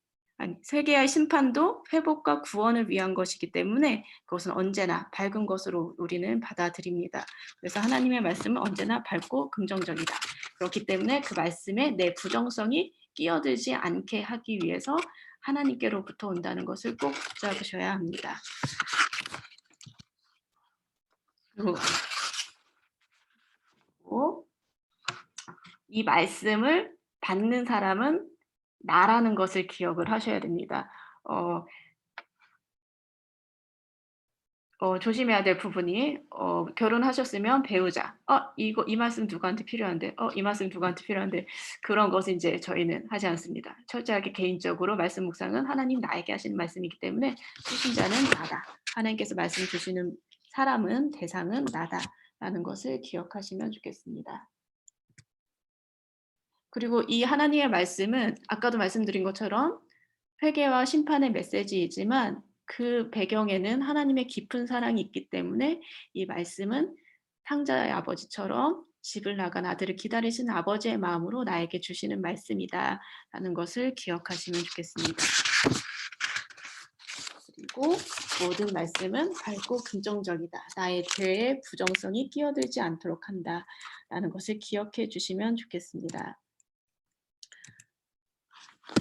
회개의 심판도 회복과 구원을 위한 것이기 때문에 그것은 언제나 밝은 것으로 우리는 받아들입니다. 그래서 하나님의 말씀은 언제나 밝고 긍정적이다. 그렇기 때문에 그 말씀에 내 부정성이 끼어들지 않게 하기 위해서 하나님께로부터 온다는 것을 꼭 붙잡으셔야 합니다. 그리고 이 말씀을 받는 사람은 나라는 것을 기억을 하셔야 됩니다. 조심해야 될 부분이 결혼하셨으면 배우자. 이 말씀 누구한테 필요한데? 이 말씀 누구한테 필요한데? 그런 것을 이제 저희는 하지 않습니다. 철저하게 개인적으로 말씀 묵상은 하나님 나에게 하시는 말씀이기 때문에 수신자는 나다. 하나님께서 말씀 주시는 사람은 대상은 나다라는 것을 기억하시면 좋겠습니다. 그리고 이 하나님의 말씀은 아까도 말씀드린 것처럼 회개와 심판의 메시지이지만 그 배경에는 하나님의 깊은 사랑이 있기 때문에 이 말씀은 탕자의 아버지처럼 집을 나간 아들을 기다리시는 아버지의 마음으로 나에게 주시는 말씀이다 라는 것을 기억하시면 좋겠습니다. 그리고 모든 말씀은 밝고 긍정적이다. 나의 죄에 부정성이 끼어들지 않도록 한다 라는 것을 기억해 주시면 좋겠습니다.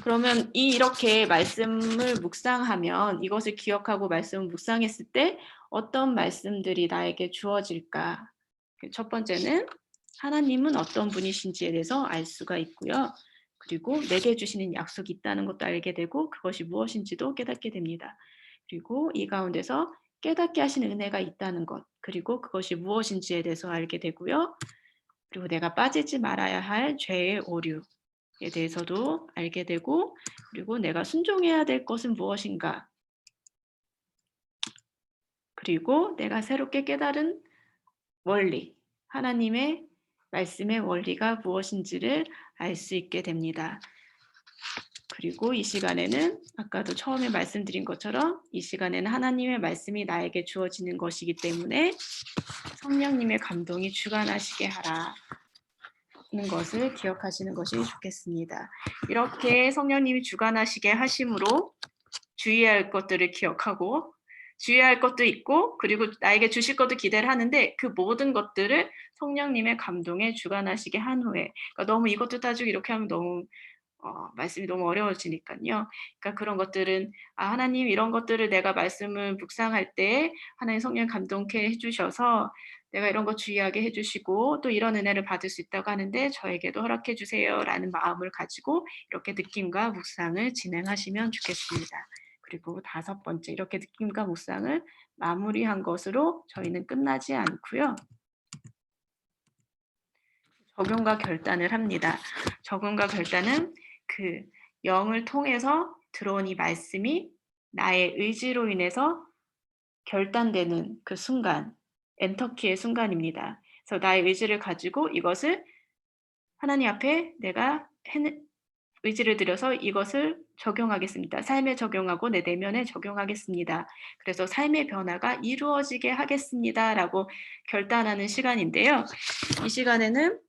그러면 이렇게 말씀을 묵상하면 이것을 기억하고 말씀을 묵상했을 때 어떤 말씀들이 나에게 주어질까? 첫 번째는 하나님은 어떤 분이신지에 대해서 알 수가 있고요. 그리고 내게 주시는 약속이 있다는 것도 알게 되고 그것이 무엇인지도 깨닫게 됩니다. 그리고 이 가운데서 깨닫게 하시는 은혜가 있다는 것, 그리고 그것이 무엇인지에 대해서 알게 되고요. 그리고 내가 빠지지 말아야 할 죄의 오류, 에 대해서도 알게 되고 그리고 내가 순종해야 될 것은 무엇인가 그리고 내가 새롭게 깨달은 원리 하나님의 말씀의 원리가 무엇인지를 알 수 있게 됩니다. 그리고 이 시간에는 아까도 처음에 말씀드린 것처럼 이 시간에는 하나님의 말씀이 나에게 주어지는 것이기 때문에 성령님의 감동이 주관하시게 하라 는 것을 기억하시는 것이 좋겠습니다. 이렇게 성령님이 주관하시게 하심으로 주의할 것들을 기억하고 주의할 것도 있고 그리고 나에게 주실 것도 기대를 하는데 그 모든 것들을 성령님의 감동에 주관하시게 한 후에 그러니까 너무 이것도 따지고 이렇게 하면 너무 말씀이 너무 어려워지니까요. 그러니까 그런 것들은 하나님 이런 것들을 내가 말씀을 묵상할 때 하나님 성령 감동케 해주셔서 내가 이런 거 주의하게 해주시고 또 이런 은혜를 받을 수 있다고 하는데 저에게도 허락해 주세요라는 마음을 가지고 이렇게 느낌과 묵상을 진행하시면 좋겠습니다. 그리고 5번째, 이렇게 느낌과 묵상을 마무리한 것으로 저희는 끝나지 않고요. 적용과 결단을 합니다. 적용과 결단은 그 영을 통해서 들어온 이 말씀이 나의 의지로 인해서 결단되는 그 순간, 엔터키의 순간입니다. 그래서 나의 의지를 가지고 이것을 하나님 앞에 내가 의지를 들여서 이것을 적용하겠습니다. 삶에 적용하고 내 내면에 적용하겠습니다. 그래서 삶의 변화가 이루어지게 하겠습니다. 라고 결단하는 시간인데요. 이 시간에는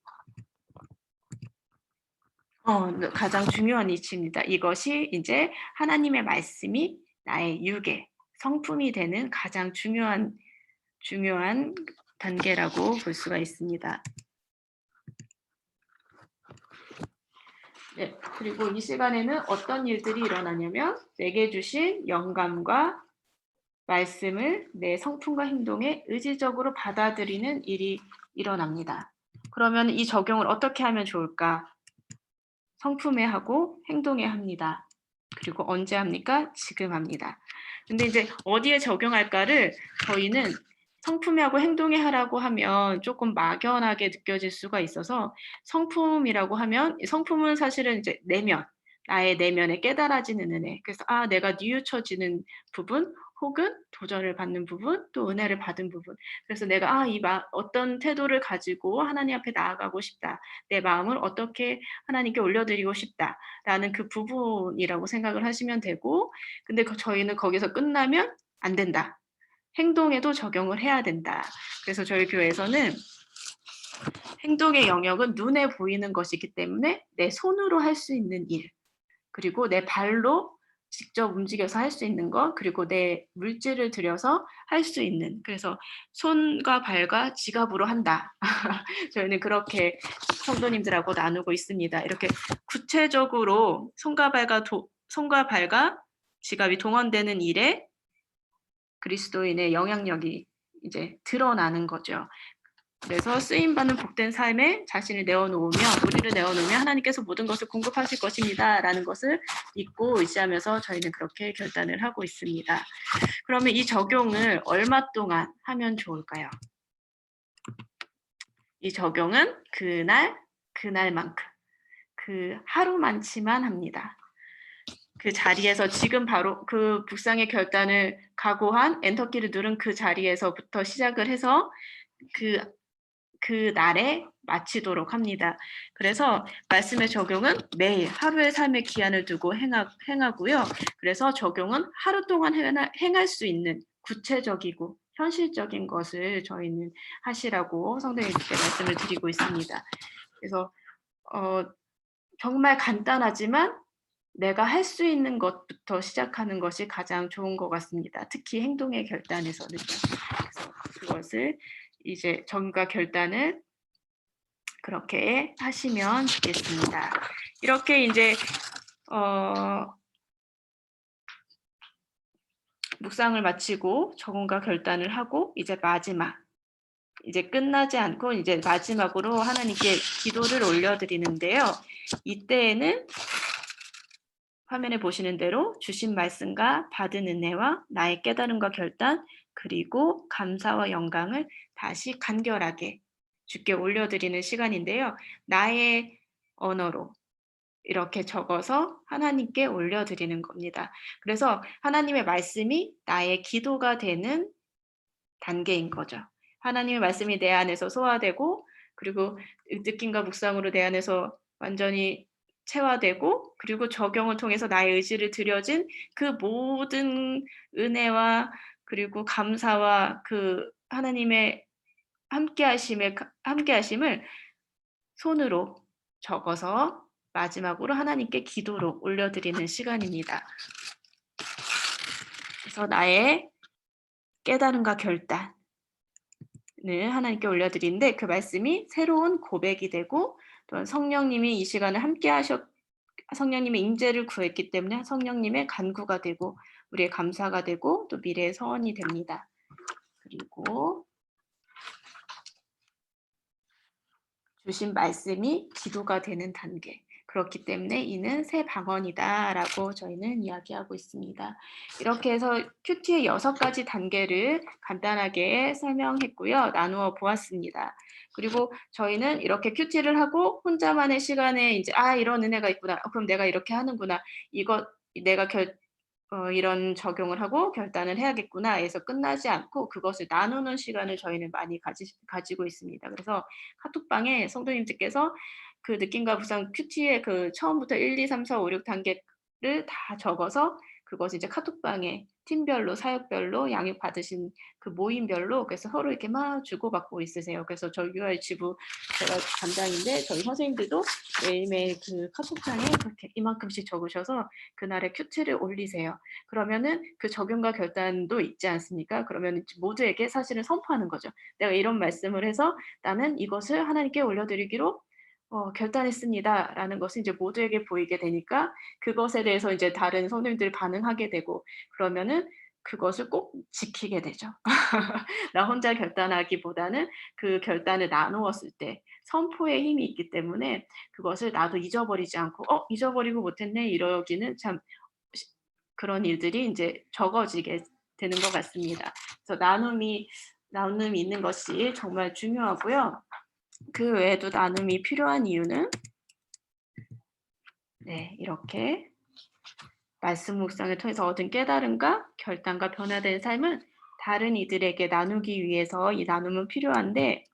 가장 중요한 이치입니다. 이것이 이제 하나님의 말씀이 나의 유계, 성품이 되는 가장 중요한 단계라고 볼 수가 있습니다. 네, 그리고 이 시간에는 어떤 일들이 일어나냐면 내게 주신 영감과 말씀을 내 성품과 행동에 의지적으로 받아들이는 일이 일어납니다. 그러면 이 적용을 어떻게 하면 좋을까? 성품에 하고 행동에 합니다. 그리고 언제 합니까? 지금 합니다. 근데 이제 어디에 적용할까를 저희는 성품에 하고 행동에 하라고 하면 조금 막연하게 느껴질 수가 있어서 성품이라고 하면 성품은 사실은 이제 내면, 나의 내면에 깨달아지는 은혜. 그래서 내가 뉘우쳐지는 부분 혹은 도전을 받는 부분, 또 은혜를 받은 부분. 그래서 내가 어떤 태도를 가지고 하나님 앞에 나아가고 싶다. 내 마음을 어떻게 하나님께 올려드리고 싶다라는 그 부분이라고 생각을 하시면 되고, 근데 저희는 거기서 끝나면 안 된다. 행동에도 적용을 해야 된다. 그래서 저희 교회에서는 행동의 영역은 눈에 보이는 것이기 때문에 내 손으로 할 수 있는 일, 그리고 내 발로 직접 움직여서 할 수 있는 것, 그리고 내 물질을 들여서 할 수 있는, 그래서 손과 발과 지갑으로 한다. 저희는 그렇게 성도님들하고 나누고 있습니다. 이렇게 구체적으로 손과 발과 지갑이 동원되는 일에 그리스도인의 영향력이 이제 드러나는 거죠. 그래서 쓰임받는 복된 삶에 자신을 우리를 내어놓으면 하나님께서 모든 것을 공급하실 것입니다. 라는 것을 믿고 의지하면서 저희는 그렇게 결단을 하고 있습니다. 그러면 이 적용을 얼마 동안 하면 좋을까요? 이 적용은 그날만큼, 그 하루만치만 합니다. 그 자리에서 지금 바로 그 묵상의 결단을 각오한 엔터키를 누른 그 자리에서부터 시작을 해서 그 날에 마치도록 합니다. 그래서 말씀의 적용은 매일 하루의 삶의 기한을 두고 행하고요. 그래서 적용은 하루 동안 행할 수 있는 구체적이고 현실적인 것을 저희는 하시라고 성도님들께 말씀을 드리고 있습니다. 그래서 정말 간단하지만 내가 할 수 있는 것부터 시작하는 것이 가장 좋은 것 같습니다. 특히 행동의 결단에서는요. 그래서 그것을 이제 적용과 결단을 그렇게 하시면 좋겠습니다. 이렇게 이제 묵상을 마치고 적용과 결단을 하고 이제 마지막, 이제 끝나지 않고 이제 마지막으로 하나님께 기도를 올려드리는데요. 이때에는 화면에 보시는 대로 주신 말씀과 받은 은혜와 나의 깨달음과 결단, 그리고 감사와 영광을 다시 간결하게 주께 올려드리는 시간인데요. 나의 언어로 이렇게 적어서 하나님께 올려드리는 겁니다. 그래서 하나님의 말씀이 나의 기도가 되는 단계인 거죠. 하나님의 말씀이 내 안에서 소화되고, 그리고 느낌과 묵상으로 내 안에서 완전히 체화되고, 그리고 적용을 통해서 나의 의지를 들여진 그 모든 은혜와 그리고 감사와 그 하나님의 함께하심을 손으로 적어서 마지막으로 하나님께 기도로 올려드리는 시간입니다. 그래서 나의 깨달음과 결단을 하나님께 올려드리는데 그 말씀이 새로운 고백이 되고, 또한 성령님이 이 시간을 성령님의 임재를 구했기 때문에 성령님의 간구가 되고 우리의 감사가 되고 또 미래의 서원이 됩니다. 그리고 주신 말씀이 기도가 되는 단계. 그렇기 때문에 이는 새 방언이다라고 저희는 이야기하고 있습니다. 이렇게 해서 큐티의 6가지 단계를 간단하게 설명했고요. 나누어 보았습니다. 그리고 저희는 이렇게 큐티를 하고 혼자만의 시간에 이제 이런 은혜가 있구나. 그럼 내가 이렇게 하는구나. 이거 내가 이런 적용을 하고 결단을 해야겠구나 해서 끝나지 않고 그것을 나누는 시간을 저희는 많이 가지고 있습니다. 그래서 카톡방에 성도님들께서 그 느낌과 부상 큐티의 그 처음부터 1, 2, 3, 4, 5, 6 단계를 다 적어서 그것을 이제 카톡방에 팀별로 사역별로 양육 받으신 그 모임별로 그래서 서로 이렇게 막 주고받고 있으세요. 그래서 저희 UR 지부 제가 담당인데 저희 선생님들도 매일매일 그 카톡방에 그렇게 이만큼씩 적으셔서 그날의 큐티를 올리세요. 그러면은 그 적용과 결단도 있지 않습니까? 그러면 모두에게 사실은 선포하는 거죠. 내가 이런 말씀을 해서 나는 이것을 하나님께 올려드리기로 결단했습니다라는 것을 이제 모두에게 보이게 되니까 그것에 대해서 이제 다른 성도님들이 반응하게 되고 그러면은 그것을 꼭 지키게 되죠. 나 혼자 결단하기보다는 그 결단을 나누었을 때 선포의 힘이 있기 때문에 그것을 나도 잊어버리지 않고 잊어버리고 못했네 이러기는 참 그런 일들이 이제 적어지게 되는 것 같습니다. 그래서 나눔이 있는 것이 정말 중요하고요. 그 외에도 나눔이 필요한 이유는 이렇게 말씀 묵상을 통해서 얻은 깨달음과 결단과 변화된 삶은 다른 이들에게 나누기 위해서 이 나눔은 필요한데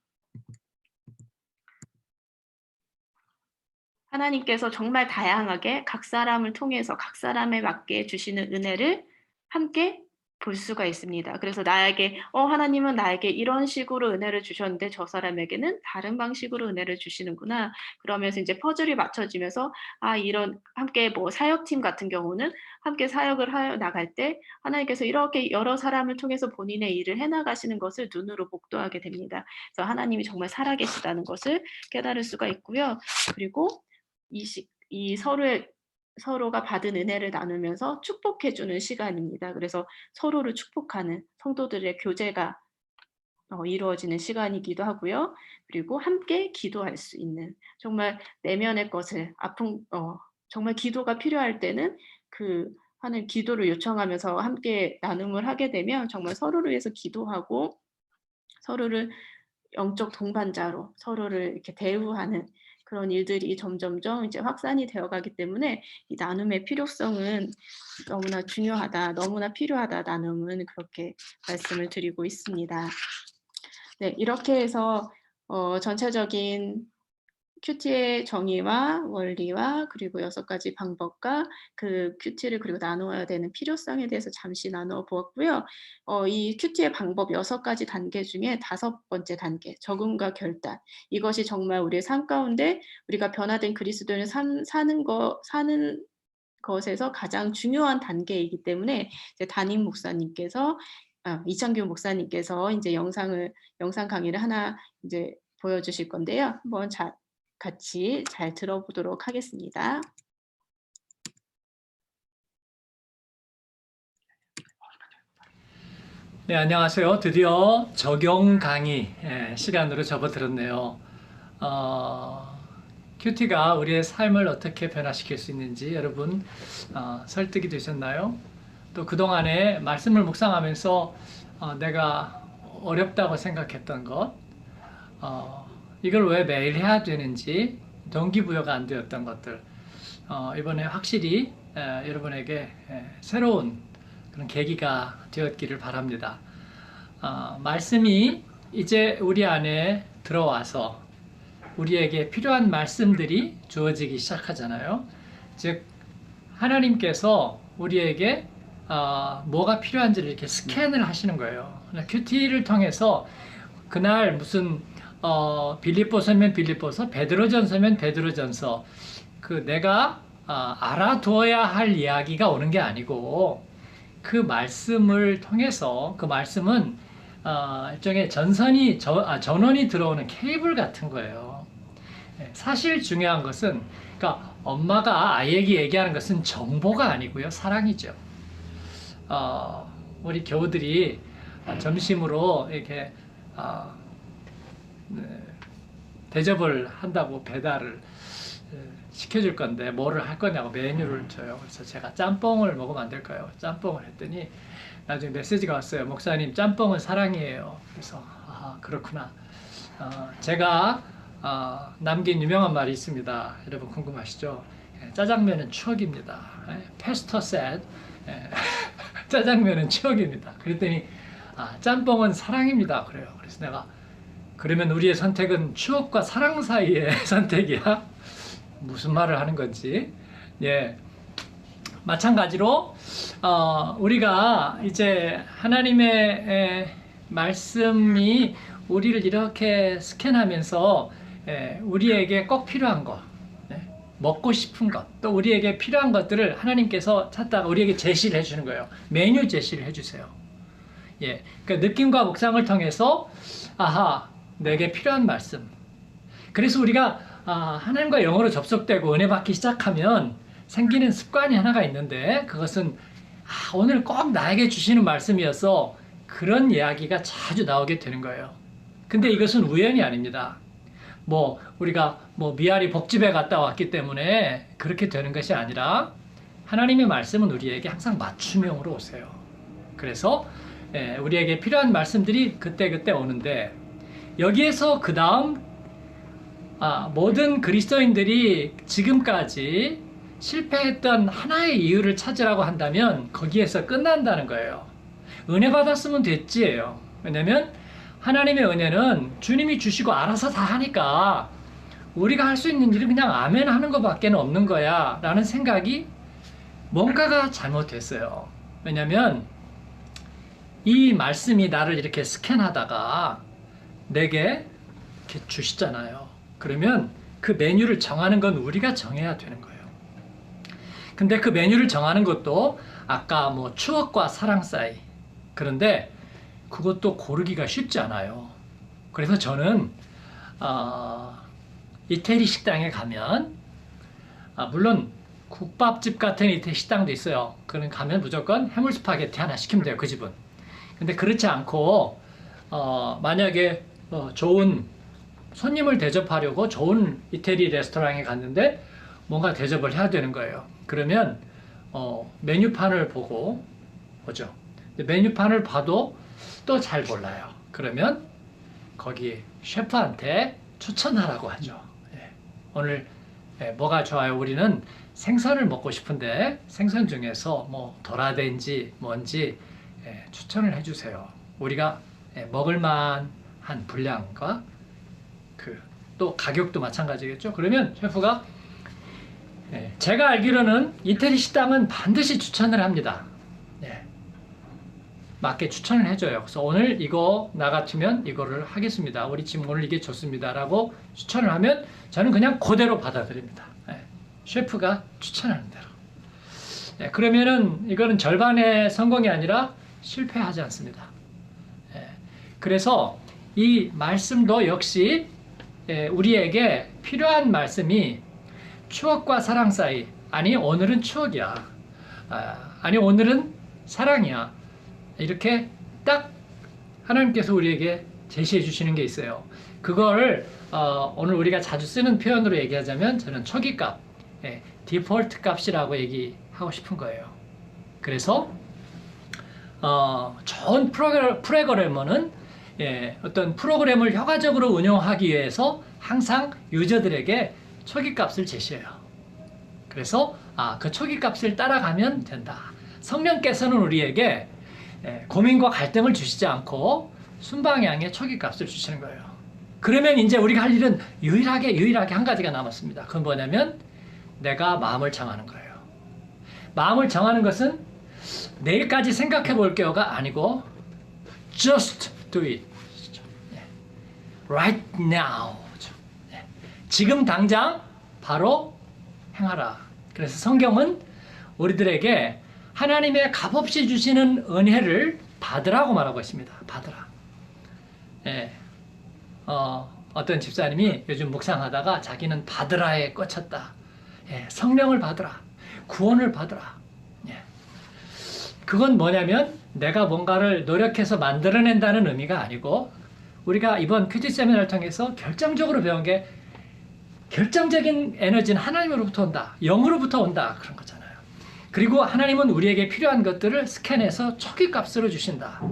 하나님께서 정말 다양하게 각 사람을 통해서 각 사람에 맞게 주시는 은혜를 함께 볼 수가 있습니다. 그래서 나에게 하나님은 나에게 이런 식으로 은혜를 주셨는데 저 사람에게는 다른 방식으로 은혜를 주시는구나. 그러면서 이제 퍼즐이 맞춰지면서 이런 함께 뭐 사역팀 같은 경우는 함께 사역을 하여 나갈 때 하나님께서 이렇게 여러 사람을 통해서 본인의 일을 해나가시는 것을 눈으로 목도하게 됩니다. 그래서 하나님이 정말 살아계시다는 것을 깨달을 수가 있고요. 그리고 이 서로가 받은 은혜를 나누면서 축복해주는 시간입니다. 그래서 서로를 축복하는 성도들의 교제가 이루어지는 시간이기도 하고요. 그리고 함께 기도할 수 있는 정말 내면의 것을 정말 기도가 필요할 때는 하는 기도를 요청하면서 함께 나눔을 하게 되면 정말 서로를 위해서 기도하고 서로를 영적 동반자로 서로를 이렇게 대우하는 그런 일들이 점점점 이제 확산이 되어가기 때문에 이 나눔의 필요성은 너무나 중요하다, 너무나 필요하다 나눔은 그렇게 말씀을 드리고 있습니다. 네, 이렇게 해서 전체적인 큐티의 정의와 원리와 그리고 6가지 방법과 그 큐티를 그리고 나누어야 되는 필요성에 대해서 잠시 나누어 보았고요. 이 큐티의 방법 6가지 단계 중에 5번째 단계, 적응과 결단. 이것이 정말 우리의 삶 가운데 우리가 변화된 그리스도인을 사는 것에서 가장 중요한 단계이기 때문에 이제 담임 목사님께서 이창규 목사님께서 이제 영상 강의를 하나 이제 보여주실 건데요. 한번 같이 잘 들어보도록 하겠습니다. 네, 안녕하세요. 드디어 적용 강의 시간으로 접어들었네요. 큐티가 우리의 삶을 어떻게 변화시킬 수 있는지 여러분 설득이 되셨나요? 또 그동안에 말씀을 묵상하면서 내가 어렵다고 생각했던 것, 이걸 왜 매일 해야 되는지 동기부여가 안 되었던 것들, 이번에 확실히 여러분에게 새로운 그런 계기가 되었기를 바랍니다. 말씀이 이제 우리 안에 들어와서 우리에게 필요한 말씀들이 주어지기 시작하잖아요. 즉 하나님께서 우리에게 뭐가 필요한지를 이렇게 스캔을 하시는 거예요. 큐티를 통해서 그날 무슨 빌립보서면 빌립보서, 베드로전서면 베드로전서, 내가 알아두어야 할 이야기가 오는 게 아니고 그 말씀을 통해서 그 말씀은 일종의 전원이 들어오는 케이블 같은 거예요. 사실 중요한 것은 그러니까 엄마가 아이에게 얘기하는 것은 정보가 아니고요, 사랑이죠. 우리 교우들이 점심으로 이렇게 대접을 한다고 배달을 시켜줄 건데 뭐를 할 거냐고 메뉴를 줘요. 그래서 제가 짬뽕을 먹으면 안 될까요? 짬뽕을 했더니 나중에 메시지가 왔어요. 목사님, 짬뽕은 사랑이에요. 그래서 아, 그렇구나. 제가 남긴 유명한 말이 있습니다. 여러분 궁금하시죠? 짜장면은 추억입니다. Pastor said, 짜장면은 추억입니다. 그랬더니 짬뽕은 사랑입니다. 그래요. 그래서 내가 그러면 우리의 선택은 추억과 사랑 사이의 선택이야? 무슨 말을 하는 건지. 예. 마찬가지로 우리가 이제 하나님의 말씀이 우리를 이렇게 스캔하면서 우리에게 꼭 필요한 것, 먹고 싶은 것, 또 우리에게 필요한 것들을 하나님께서 찾다가 우리에게 제시를 해주는 거예요. 메뉴 제시를 해주세요. 예, 그러니까 느낌과 묵상을 통해서 아하, 내게 필요한 말씀. 그래서 우리가 하나님과 영어로 접속되고 은혜 받기 시작하면 생기는 습관이 하나가 있는데 그것은 오늘 꼭 나에게 주시는 말씀이어서 그런 이야기가 자주 나오게 되는 거예요. 근데 이것은 우연이 아닙니다. 우리가 미아리 복집에 갔다 왔기 때문에 그렇게 되는 것이 아니라 하나님의 말씀은 우리에게 항상 맞춤형으로 오세요. 그래서 우리에게 필요한 말씀들이 그때그때 오는데 여기에서 그 다음 모든 그리스도인들이 지금까지 실패했던 하나의 이유를 찾으라고 한다면 거기에서 끝난다는 거예요. 은혜 받았으면 됐지예요. 왜냐면 하나님의 은혜는 주님이 주시고 알아서 다 하니까 우리가 할 수 있는 일은 그냥 아멘 하는 것밖에 없는 거야 라는 생각이 뭔가가 잘못됐어요. 왜냐면 이 말씀이 나를 이렇게 스캔하다가 내게 이렇게 주시잖아요. 그러면 그 메뉴를 정하는 건 우리가 정해야 되는 거예요. 근데 그 메뉴를 정하는 것도 아까 추억과 사랑 사이. 그런데 그것도 고르기가 쉽지 않아요. 그래서 저는 이태리 식당에 가면 물론 국밥집 같은 이태리 식당도 있어요. 그런 가면 무조건 해물 스파게티 하나 시키면 돼요. 그 집은. 근데 그렇지 않고 만약에 좋은 손님을 대접하려고 좋은 이태리 레스토랑에 갔는데 뭔가 대접을 해야 되는 거예요. 그러면 메뉴판을 보고 보죠. 메뉴판을 봐도 또 잘 몰라요. 그러면 거기 셰프한테 추천하라고 하죠. 오늘 뭐가 좋아요? 우리는 생선을 먹고 싶은데 생선 중에서 도라덴지 뭔지 추천을 해주세요. 우리가 먹을만한 분량과 또 가격도 마찬가지겠죠. 그러면 셰프가 제가 알기로는 이태리 식당은 반드시 추천을 합니다. 맞게 추천을 해줘요. 그래서 오늘 이거 나 같으면 이거를 하겠습니다. 우리 지금 오늘 이게 좋습니다. 라고 추천을 하면 저는 그냥 그대로 받아들입니다. 셰프가 추천하는 대로. 그러면은 이거는 절반의 성공이 아니라 실패하지 않습니다. 그래서 이 말씀도 역시 우리에게 필요한 말씀이 추억과 사랑 사이. 아니 오늘은 추억이야. 아니 오늘은 사랑이야. 이렇게 딱 하나님께서 우리에게 제시해 주시는 게 있어요. 그걸 오늘 우리가 자주 쓰는 표현으로 얘기하자면 저는 초기값, 디폴트 값이라고 얘기하고 싶은 거예요. 그래서 좋은 프로그래머는 어떤 프로그램을 효과적으로 운영하기 위해서 항상 유저들에게 초기값을 제시해요. 그래서 그 초기값을 따라가면 된다. 성령께서는 우리에게 고민과 갈등을 주시지 않고 순방향의 초기값을 주시는 거예요. 그러면 이제 우리가 할 일은 유일하게 한 가지가 남았습니다. 그건 뭐냐면 내가 마음을 정하는 거예요. 마음을 정하는 것은 내일까지 생각해 볼게요가 아니고 just do it. right now. 지금 당장 바로 행하라. 그래서 성경은 우리들에게 하나님의 값없이 주시는 은혜를 받으라고 말하고 있습니다. 받으라. 어떤 집사님이 요즘 묵상하다가 자기는 받으라에 꽂혔다. 성령을 받으라. 구원을 받으라. 그건 뭐냐면 내가 뭔가를 노력해서 만들어낸다는 의미가 아니고 우리가 이번 큐티 세미나를 통해서 결정적으로 배운 게 결정적인 에너지는 하나님으로부터 온다. 영으로부터 온다. 그런 거잖아요. 그리고 하나님은 우리에게 필요한 것들을 스캔해서 초기값으로 주신다.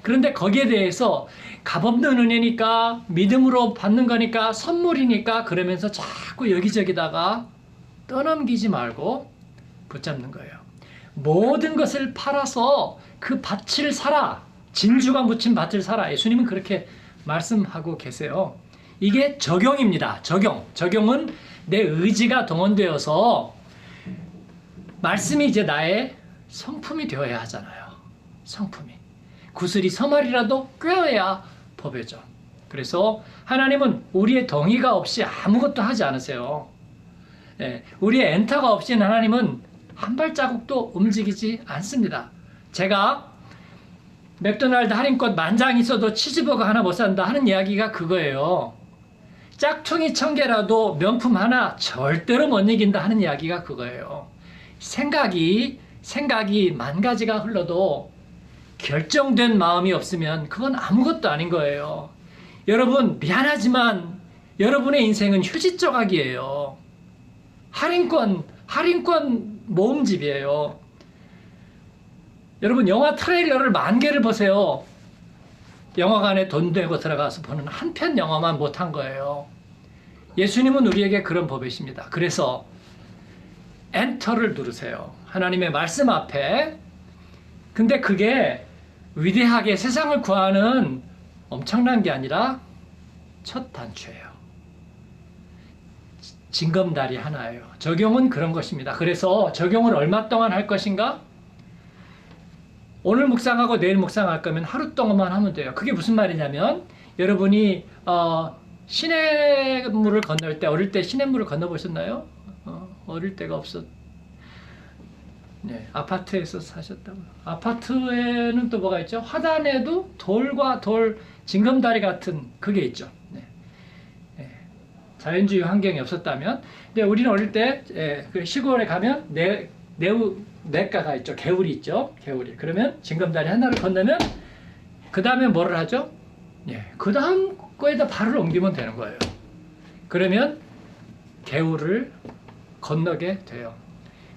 그런데 거기에 대해서 값없는 은혜니까 믿음으로 받는 거니까 선물이니까 그러면서 자꾸 여기저기다가 떠넘기지 말고 붙잡는 거예요. 모든 것을 팔아서 그 밭을 사라. 진주가 묻힌 밭을 사라. 예수님은 그렇게 말씀하고 계세요. 이게 적용입니다. 적용은 내 의지가 동원되어서 말씀이 이제 나의 성품이 되어야 하잖아요. 성품이. 구슬이 서말이라도 꿰어야 법이죠. 그래서 하나님은 우리의 동의가 없이 아무것도 하지 않으세요. 우리의 엔터가 없이는 하나님은 한 발자국도 움직이지 않습니다. 제가 맥도날드 할인권 만장 있어도 치즈버거 하나 못 산다 하는 이야기가 그거예요. 짝퉁이 1000개라도 명품 하나 절대로 못 이긴다 하는 이야기가 그거예요. 생각이 10,000가지가 흘러도 결정된 마음이 없으면 그건 아무것도 아닌 거예요. 여러분 미안하지만 여러분의 인생은 휴지 조각이에요. 할인권 모음집이에요. 여러분 영화 트레일러를 10,000개를 보세요. 영화관에 돈 내고 들어가서 보는 한 편 영화만 못한 거예요. 예수님은 우리에게 그런 법이십니다. 그래서 엔터를 누르세요. 하나님의 말씀 앞에. 근데 그게 위대하게 세상을 구하는 엄청난 게 아니라 첫 단추예요. 징검다리 하나예요. 적용은 그런 것입니다. 그래서 적용을 얼마 동안 할 것인가? 오늘 묵상하고 내일 묵상할 거면 하루 동안만 하면 돼요. 그게 무슨 말이냐면 여러분이 시냇물을 건널 때 어릴 때 시냇물을 건너보셨나요? 어릴 때가 없었. 네, 아파트에서 사셨다고요. 아파트에는 또 뭐가 있죠? 화단에도 돌과 돌 징검다리 같은 그게 있죠. 네. 네. 자연주의 환경이 없었다면, 근데 우리는 어릴 때 그 시골에 가면 냇가가 있죠. 개울이 있죠. 개울이. 그러면 징검다리 하나를 건너면 그 다음에 뭐를 하죠? 예, 그 다음 거에다 발을 옮기면 되는 거예요. 그러면 개울을 건너게 돼요.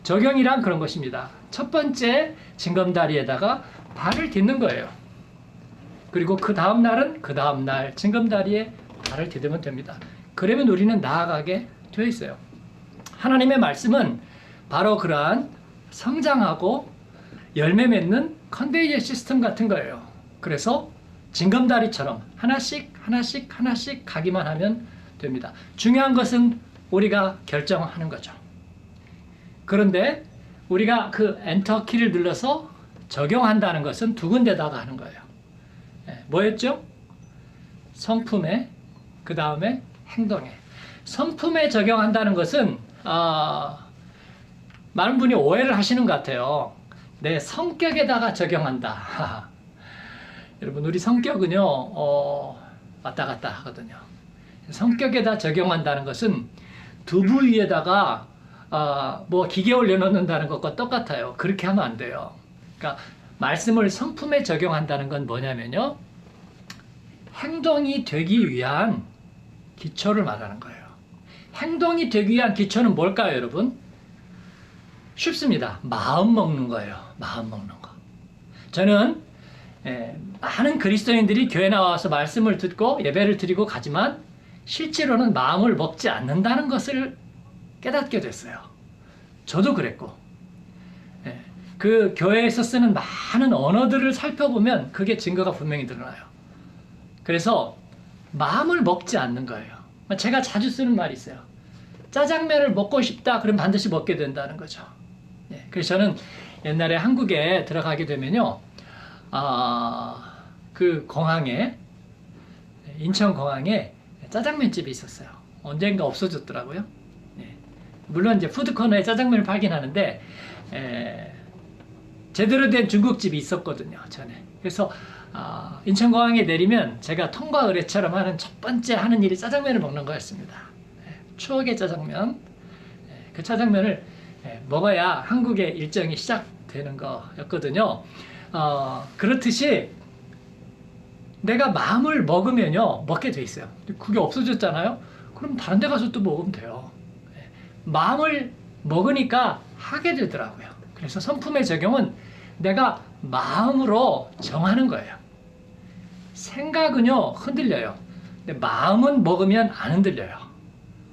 적용이란 그런 것입니다. 첫 번째 징검다리에다가 발을 딛는 거예요. 그리고 그 다음 날은 그 다음 날 징검다리에 발을 디디면 됩니다. 그러면 우리는 나아가게 되어 있어요. 하나님의 말씀은 바로 그러한 성장하고 열매 맺는 컨베이어 시스템 같은 거예요. 그래서 징검다리처럼 하나씩 가기만 하면 됩니다. 중요한 것은 우리가 결정하는 거죠. 그런데 우리가 그 엔터 키를 눌러서 적용한다는 것은 두 군데다가 하는 거예요. 뭐였죠? 성품에, 그 다음에 행동에. 성품에 적용한다는 것은 많은 분이 오해를 하시는 것 같아요. 내 성격에다가 적용한다. 여러분 우리 성격은요 왔다 갔다 하거든요. 성격에다 적용한다는 것은 두부 위에다가 뭐 기계 올려놓는다는 것과 똑같아요. 그렇게 하면 안 돼요. 그러니까 말씀을 성품에 적용한다는 건 뭐냐면요, 행동이 되기 위한 기초를 말하는 거예요. 행동이 되기 위한 기초는 뭘까요, 여러분? 쉽습니다. 마음 먹는 거예요. 마음 먹는 거. 저는 많은 그리스도인들이 교회 나와서 말씀을 듣고 예배를 드리고 가지만 실제로는 마음을 먹지 않는다는 것을 깨닫게 됐어요. 저도 그랬고, 그 교회에서 쓰는 많은 언어들을 살펴보면 그게 증거가 분명히 드러나요. 그래서 마음을 먹지 않는 거예요. 제가 자주 쓰는 말이 있어요. 짜장면을 먹고 싶다 그러면 반드시 먹게 된다는 거죠. 그래서 저는 옛날에 한국에 들어가게 되면요, 그 공항에, 인천공항에 짜장면집이 있었어요. 언젠가 없어졌더라고요. 물론 이제 푸드코너에 짜장면을 팔긴 하는데 제대로 된 중국집이 있었거든요, 전에. 그래서 인천공항에 내리면 제가 통과 의례처럼 하는 첫 번째 하는 일이 짜장면을 먹는 거였습니다. 추억의 짜장면. 그 짜장면을 먹어야 한국의 일정이 시작되는 거였거든요. 그렇듯이 내가 마음을 먹으면요, 먹게 돼 있어요. 그게 없어졌잖아요. 그럼 다른 데 가서 또 먹으면 돼요. 마음을 먹으니까 하게 되더라고요. 그래서 성품의 적용은 내가 마음으로 정하는 거예요. 생각은요, 흔들려요. 근데 마음은 먹으면 안 흔들려요.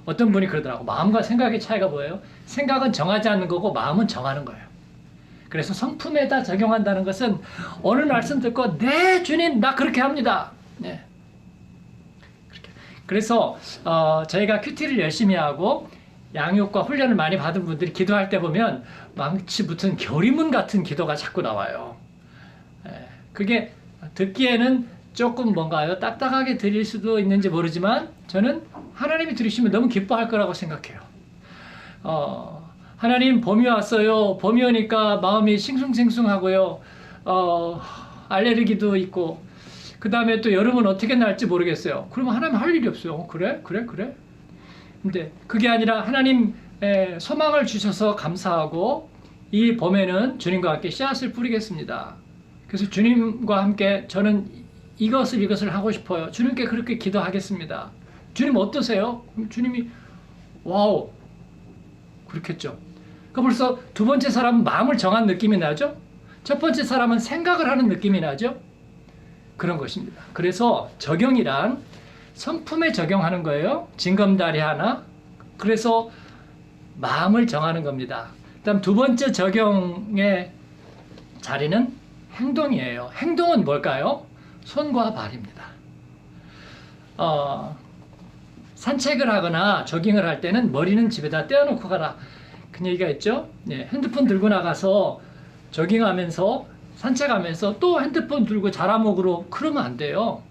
어떤 분이 그러더라고. 마음과 생각의 차이가 뭐예요? 생각은 정하지 않는 거고 마음은 정하는 거예요. 그래서 성품에다 적용한다는 것은 오늘 말씀 듣고 네 주님 나 그렇게 합니다. 네. 그렇게. 그래서 저희가 큐티를 열심히 하고 양육과 훈련을 많이 받은 분들이 기도할 때 보면 망치 붙은 결의문 같은 기도가 자꾸 나와요. 그게 듣기에는 조금 뭔가요? 딱딱하게 들릴 수도 있는지 모르지만 저는 하나님이 들으시면 너무 기뻐할 거라고 생각해요. 하나님 봄이 왔어요. 봄이 오니까 마음이 싱숭생숭하고요. 알레르기도 있고 그 다음에 또 여름은 어떻게 날지 모르겠어요. 그러면 하나님 할 일이 없어요. 그래? 근데 그게 아니라 하나님 소망을 주셔서 감사하고 이 봄에는 주님과 함께 씨앗을 뿌리겠습니다. 그래서 주님과 함께 저는 이것을 하고 싶어요. 주님께 그렇게 기도하겠습니다. 주님 어떠세요? 그럼 주님이 와우 그렇겠죠. 그럼 벌써 두 번째 사람은 마음을 정한 느낌이 나죠. 첫 번째 사람은 생각을 하는 느낌이 나죠. 그런 것입니다. 그래서 적용이란 성품에 적용하는 거예요. 징검다리 하나. 그래서 마음을 정하는 겁니다. 그다음 두 번째 적용의 자리는 행동이에요. 행동은 뭘까요? 손과 발입니다. 산책을 하거나 조깅을 할 때는 머리는 집에다 떼어놓고 가라. 그 얘기가 있죠. 네, 핸드폰 들고 나가서 조깅하면서 산책하면서 또 핸드폰 들고 자라목으로 그러면 안 돼요.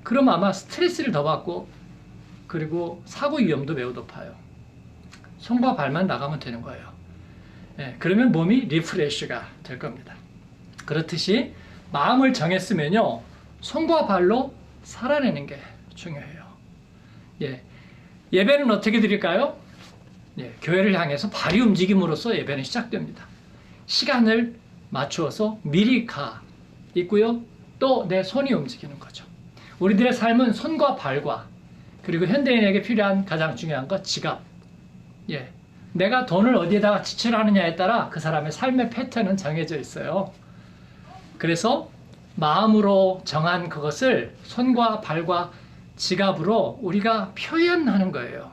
그럼 아마 스트레스를 더 받고 그리고 사고 위험도 매우 높아요. 손과 발만 나가면 되는 거예요. 네, 그러면 몸이 리프레시가 될 겁니다. 그렇듯이 마음을 정했으면요. 손과 발로 살아내는 게 중요해요. 예, 예배는 어떻게 드릴까요? 예, 교회를 향해서 발이 움직임으로써 예배는 시작됩니다. 시간을 맞추어서 미리 가 있고요. 또 내 손이 움직이는 거죠. 우리들의 삶은 손과 발과 그리고 현대인에게 필요한 가장 중요한 것 지갑. 예, 내가 돈을 어디에다가 지출하느냐에 따라 그 사람의 삶의 패턴은 정해져 있어요. 그래서 마음으로 정한 그것을 손과 발과 지갑으로 우리가 표현하는 거예요.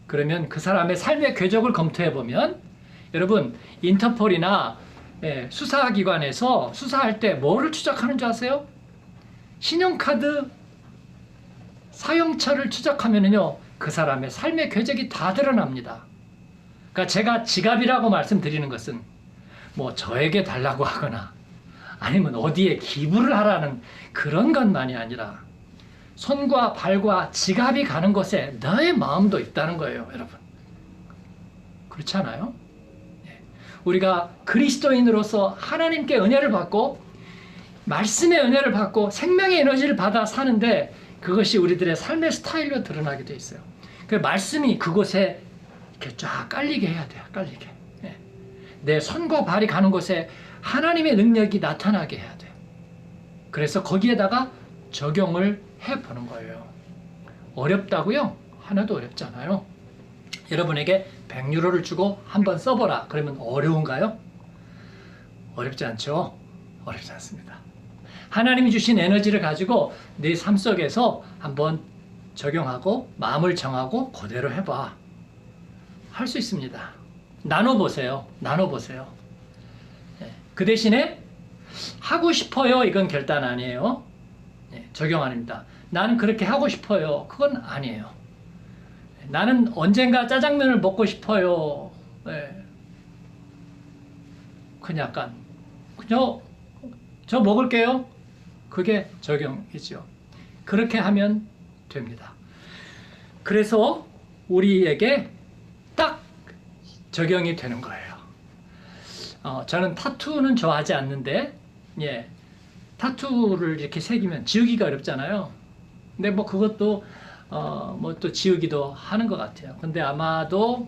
그러면 그 사람의 삶의 궤적을 검토해 보면 여러분 인터폴이나 수사기관에서 수사할 때 뭐를 추적하는 줄 아세요? 신용카드 사용처를 추적하면은요 그 사람의 삶의 궤적이 다 드러납니다. 그러니까 제가 지갑이라고 말씀드리는 것은 뭐 저에게 달라고 하거나 아니면 어디에 기부를 하라는 그런 것만이 아니라 손과 발과 지갑이 가는 곳에 너의 마음도 있다는 거예요, 여러분. 그렇지 않아요? 우리가 그리스도인으로서 하나님께 은혜를 받고 말씀의 은혜를 받고 생명의 에너지를 받아 사는데 그것이 우리들의 삶의 스타일로 드러나게 돼 있어요. 그 말씀이 그곳에 이렇게 쫙 깔리게 해야 돼요. 깔리게. 내 손과 발이 가는 곳에 하나님의 능력이 나타나게 해야 돼요. 그래서 거기에다가 적용을 해보는 거예요. 어렵다고요? 하나도 어렵지 않아요. 여러분에게 100유로를 주고 한번 써보라. 그러면 어려운가요? 어렵지 않죠? 어렵지 않습니다. 하나님이 주신 에너지를 가지고 내 삶 속에서 한번 적용하고 마음을 정하고 그대로 해봐. 할 수 있습니다. 나눠보세요. 나눠보세요. 그 대신에 하고 싶어요. 이건 결단 아니에요. 적용 아닙니다. 나는 그렇게 하고 싶어요. 그건 아니에요. 나는 언젠가 짜장면을 먹고 싶어요. 그냥 약간 저 먹을게요. 그게 적용이죠. 그렇게 하면 됩니다. 그래서 우리에게 딱 적용이 되는 거예요. 저는 타투는 좋아하지 않는데, 타투를 이렇게 새기면 지우기가 어렵잖아요. 근데 뭐 그것도 뭐 또 지우기도 하는 것 같아요. 근데 아마도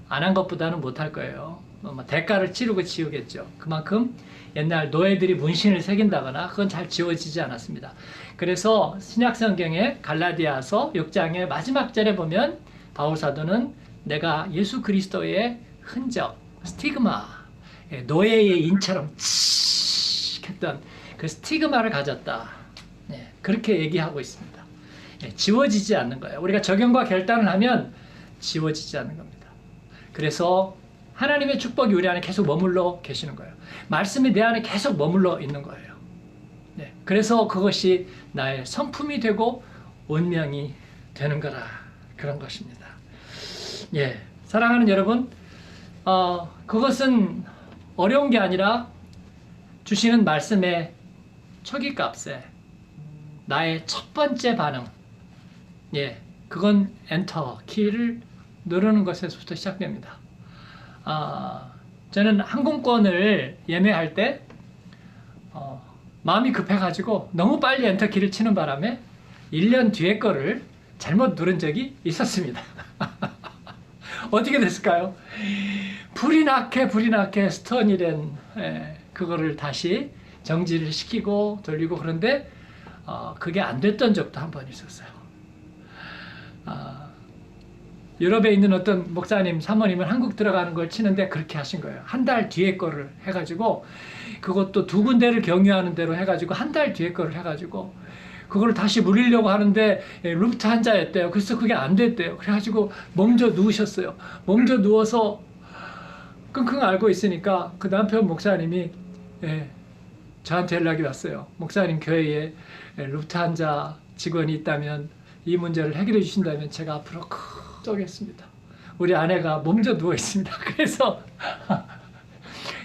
안 한 것보다는 못할 거예요. 대가를 치르고 지우겠죠. 그만큼 옛날 노예들이 문신을 새긴다거나 그건 잘 지워지지 않았습니다. 그래서 신약성경의 갈라디아서 6장의 마지막 절에 보면 바울 사도는 내가 예수 그리스도의 흔적, 스티그마, 노예의 인처럼 했던 그 스티그마를 가졌다. 그렇게 얘기하고 있습니다. 지워지지 않는 거예요. 우리가 적용과 결단을 하면 지워지지 않는 겁니다. 그래서 하나님의 축복이 우리 안에 계속 머물러 계시는 거예요. 말씀이 내 안에 계속 머물러 있는 거예요. 그래서 그것이 나의 성품이 되고 운명이 되는 거라 그런 것입니다. 사랑하는 여러분, 그것은 어려운 게 아니라 주시는 말씀의 초기값에 나의 첫 번째 반응, 그건 엔터 키를 누르는 것에서부터 시작됩니다. 저는 항공권을 예매할 때 마음이 급해가지고 너무 빨리 엔터 키를 치는 바람에 1년 뒤에 거를 잘못 누른 적이 있었습니다. 어떻게 됐을까요? 불이 나게 스턴이된 그거를 다시 정지를 시키고 돌리고 그런데 그게 안 됐던 적도 한 번 있었어요. 유럽에 있는 어떤 목사님, 사모님은 한국 들어가는 걸 치는데 그렇게 하신 거예요. 한 달 뒤에 거를 해가지고 그것도 두 군데를 경유하는 대로 해가지고 한 달 뒤에 거를 해가지고 그걸 다시 물리려고 하는데 루프트한자였대요. 그래서 그게 안 됐대요. 그래가지고 몸져 누우셨어요. 몸져 누워서 끙끙 앓고 있으니까 그 남편 목사님이 저한테 연락이 왔어요. 목사님 교회에 루프트한자 직원이 있다면 이 문제를 해결해 주신다면 제가 앞으로 쏘겠습니다. 우리 아내가 몸져 누워 있습니다. 그래서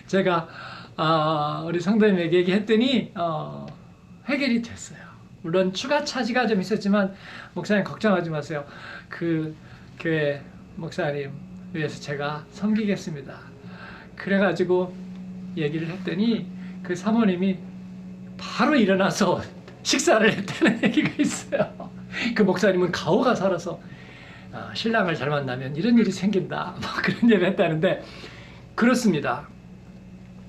제가 우리 성도님에게 얘기했더니 해결이 됐어요. 물론 추가 차지가 좀 있었지만 목사님 걱정하지 마세요. 그 교회 목사님 위해서 제가 섬기겠습니다. 그래가지고 얘기를 했더니 그 사모님이 바로 일어나서 식사를 했다는 얘기가 있어요. 그 목사님은 가오가 살아서 신랑을 잘 만나면 이런 일이 생긴다 그런 얘기를 했다는데 그렇습니다.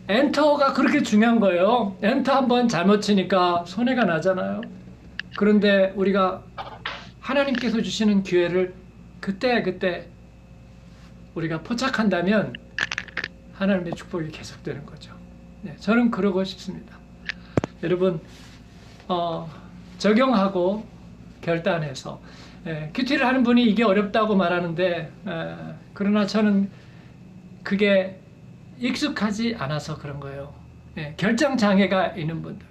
엔터가 그렇게 중요한 거예요. 엔터 한번 잘못 치니까 손해가 나잖아요. 그런데 우리가 하나님께서 주시는 기회를 그때 우리가 포착한다면 하나님의 축복이 계속되는 거죠. 저는 그러고 싶습니다. 여러분 적용하고 결단해서 큐티를 하는 분이 이게 어렵다고 말하는데 그러나 저는 그게 익숙하지 않아서 그런 거예요. 결정 장애가 있는 분들,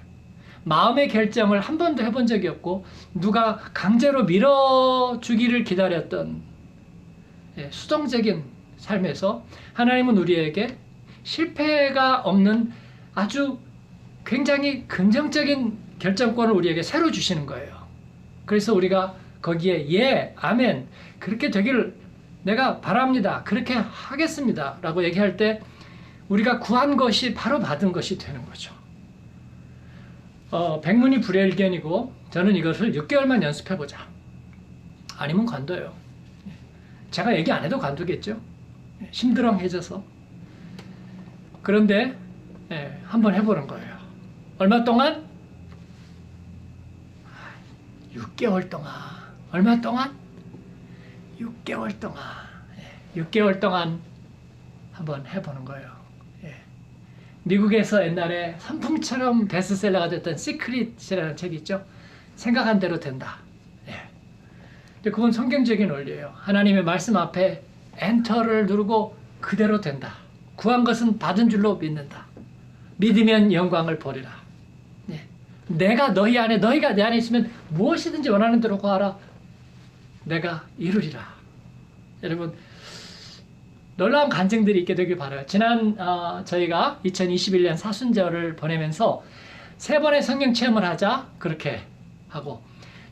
마음의 결정을 한 번도 해본 적이 없고 누가 강제로 밀어주기를 기다렸던 수동적인 삶에서 하나님은 우리에게 실패가 없는 아주 굉장히 긍정적인 결정권을 우리에게 새로 주시는 거예요. 그래서 우리가 거기에 아멘, 그렇게 되기를 내가 바랍니다, 그렇게 하겠습니다 라고 얘기할 때 우리가 구한 것이 바로 받은 것이 되는 거죠. 백문이 불여일견이고 저는 이것을 6개월만 연습해보자, 아니면 관둬요. 제가 얘기 안 해도 관두겠죠. 심드렁해져서. 그런데 한번 해보는 거예요. 얼마 동안? 6개월 동안. 얼마 동안? 6개월 동안. 6개월 동안 한번 해보는 거예요. 미국에서 옛날에 선풍처럼 베스트셀러가 됐던 시크릿이라는 책이 있죠. 생각한 대로 된다. 근데 그건 성경적인 원리예요. 하나님의 말씀 앞에 엔터를 누르고 그대로 된다. 구한 것은 받은 줄로 믿는다. 믿으면 영광을 보리라. 내가 너희 안에, 너희가 내 안에 있으면 무엇이든지 원하는 대로 구하라. 내가 이루리라. 여러분, 놀라운 간증들이 있게 되길 바라요. 지난 저희가 2021년 사순절을 보내면서 3번의 성령 체험을 하자 그렇게 하고,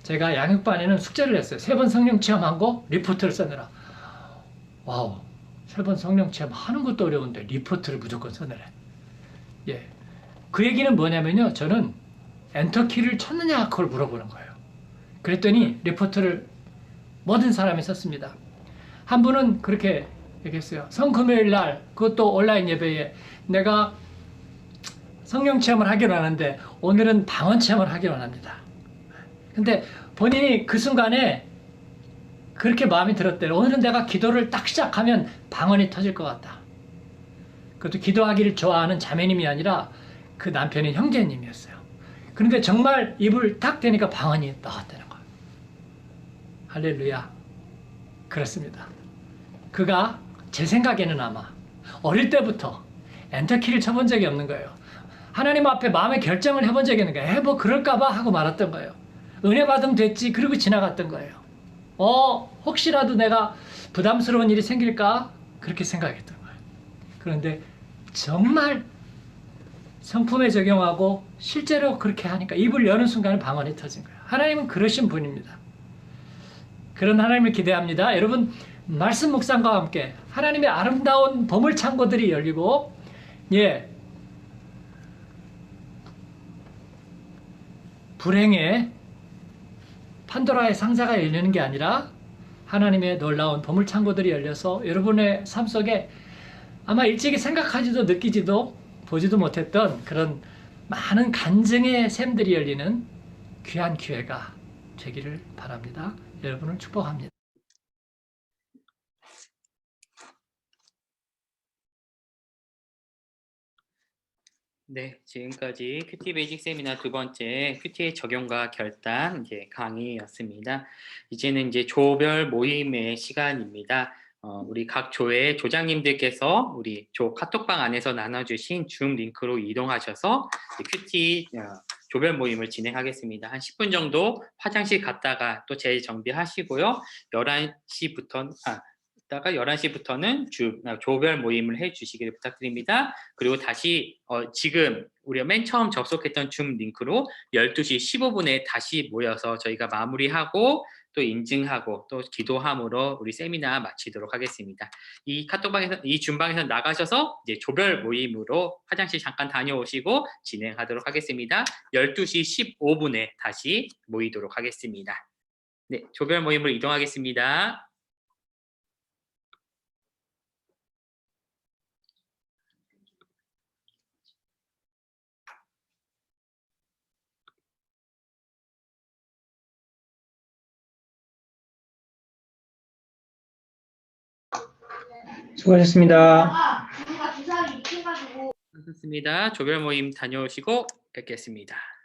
제가 양육반에는 숙제를 했어요. 3번 성령 체험하고 리포트를 써내라. 와우, 3번 성령 체험 하는 것도 어려운데 리포트를 무조건 써내래. 그 얘기는 뭐냐면요, 저는 엔터키를 쳤느냐 그걸 물어보는 거예요. 그랬더니 리포트를 모든 사람이 썼습니다. 한 분은 그렇게 얘기했어요. 성금요일 날, 그것도 온라인 예배에 내가 성령 체험을 하기로 하는데 오늘은 방언 체험을 하기로 합니다. 근데 본인이 그 순간에 그렇게 마음이 들었대요. 오늘은 내가 기도를 딱 시작하면 방언이 터질 것 같다. 그것도 기도하기를 좋아하는 자매님이 아니라 그 남편인 형제님이었어요. 그런데 정말 입을 딱 대니까 방언이 나왔다는 거예요. 할렐루야. 그렇습니다. 그가 제 생각에는 아마 어릴 때부터 엔터키를 쳐본 적이 없는 거예요. 하나님 앞에 마음의 결정을 해본 적이 없는 거예요. 뭐 그럴까봐 하고 말았던 거예요. 은혜 받으면 됐지 그러고 지나갔던 거예요. 혹시라도 내가 부담스러운 일이 생길까 그렇게 생각했던 거예요. 그런데 정말 성품에 적용하고 실제로 그렇게 하니까 입을 여는 순간에 방언이 터진 거예요. 하나님은 그러신 분입니다. 그런 하나님을 기대합니다. 여러분 말씀 묵상과 함께 하나님의 아름다운 보물창고들이 열리고 불행의 판도라의 상자가 열리는 게 아니라 하나님의 놀라운 보물창고들이 열려서 여러분의 삶 속에 아마 일찍이 생각하지도 느끼지도 보지도 못했던 그런 많은 간증의 샘들이 열리는 귀한 기회가 되기를 바랍니다. 여러분을 축복합니다. 네, 지금까지 큐티 베이직 세미나 두 번째 큐티의 적용과 결단 강의였습니다. 이제는 조별 모임의 시간입니다. 우리 각 조의 조장님들께서 우리 조 카톡방 안에서 나눠주신 줌 링크로 이동하셔서 큐티 조별 모임을 진행하겠습니다. 한 10분 정도 화장실 갔다가 또 재정비하시고요. 11시부터는 조별 모임을 해주시기를 부탁드립니다. 그리고 다시 지금 우리가 맨 처음 접속했던 줌 링크로 12시 15분에 다시 모여서 저희가 마무리하고 또 인증하고 또 기도함으로 우리 세미나 마치도록 하겠습니다. 이 카톡방에서 이 줌방에서 나가셔서 이제 조별 모임으로 화장실 잠깐 다녀오시고 진행하도록 하겠습니다. 12시 15분에 다시 모이도록 하겠습니다. 네, 조별 모임으로 이동하겠습니다. 수고하셨습니다. 수고하셨습니다. 조별 모임 다녀오시고 뵙겠습니다.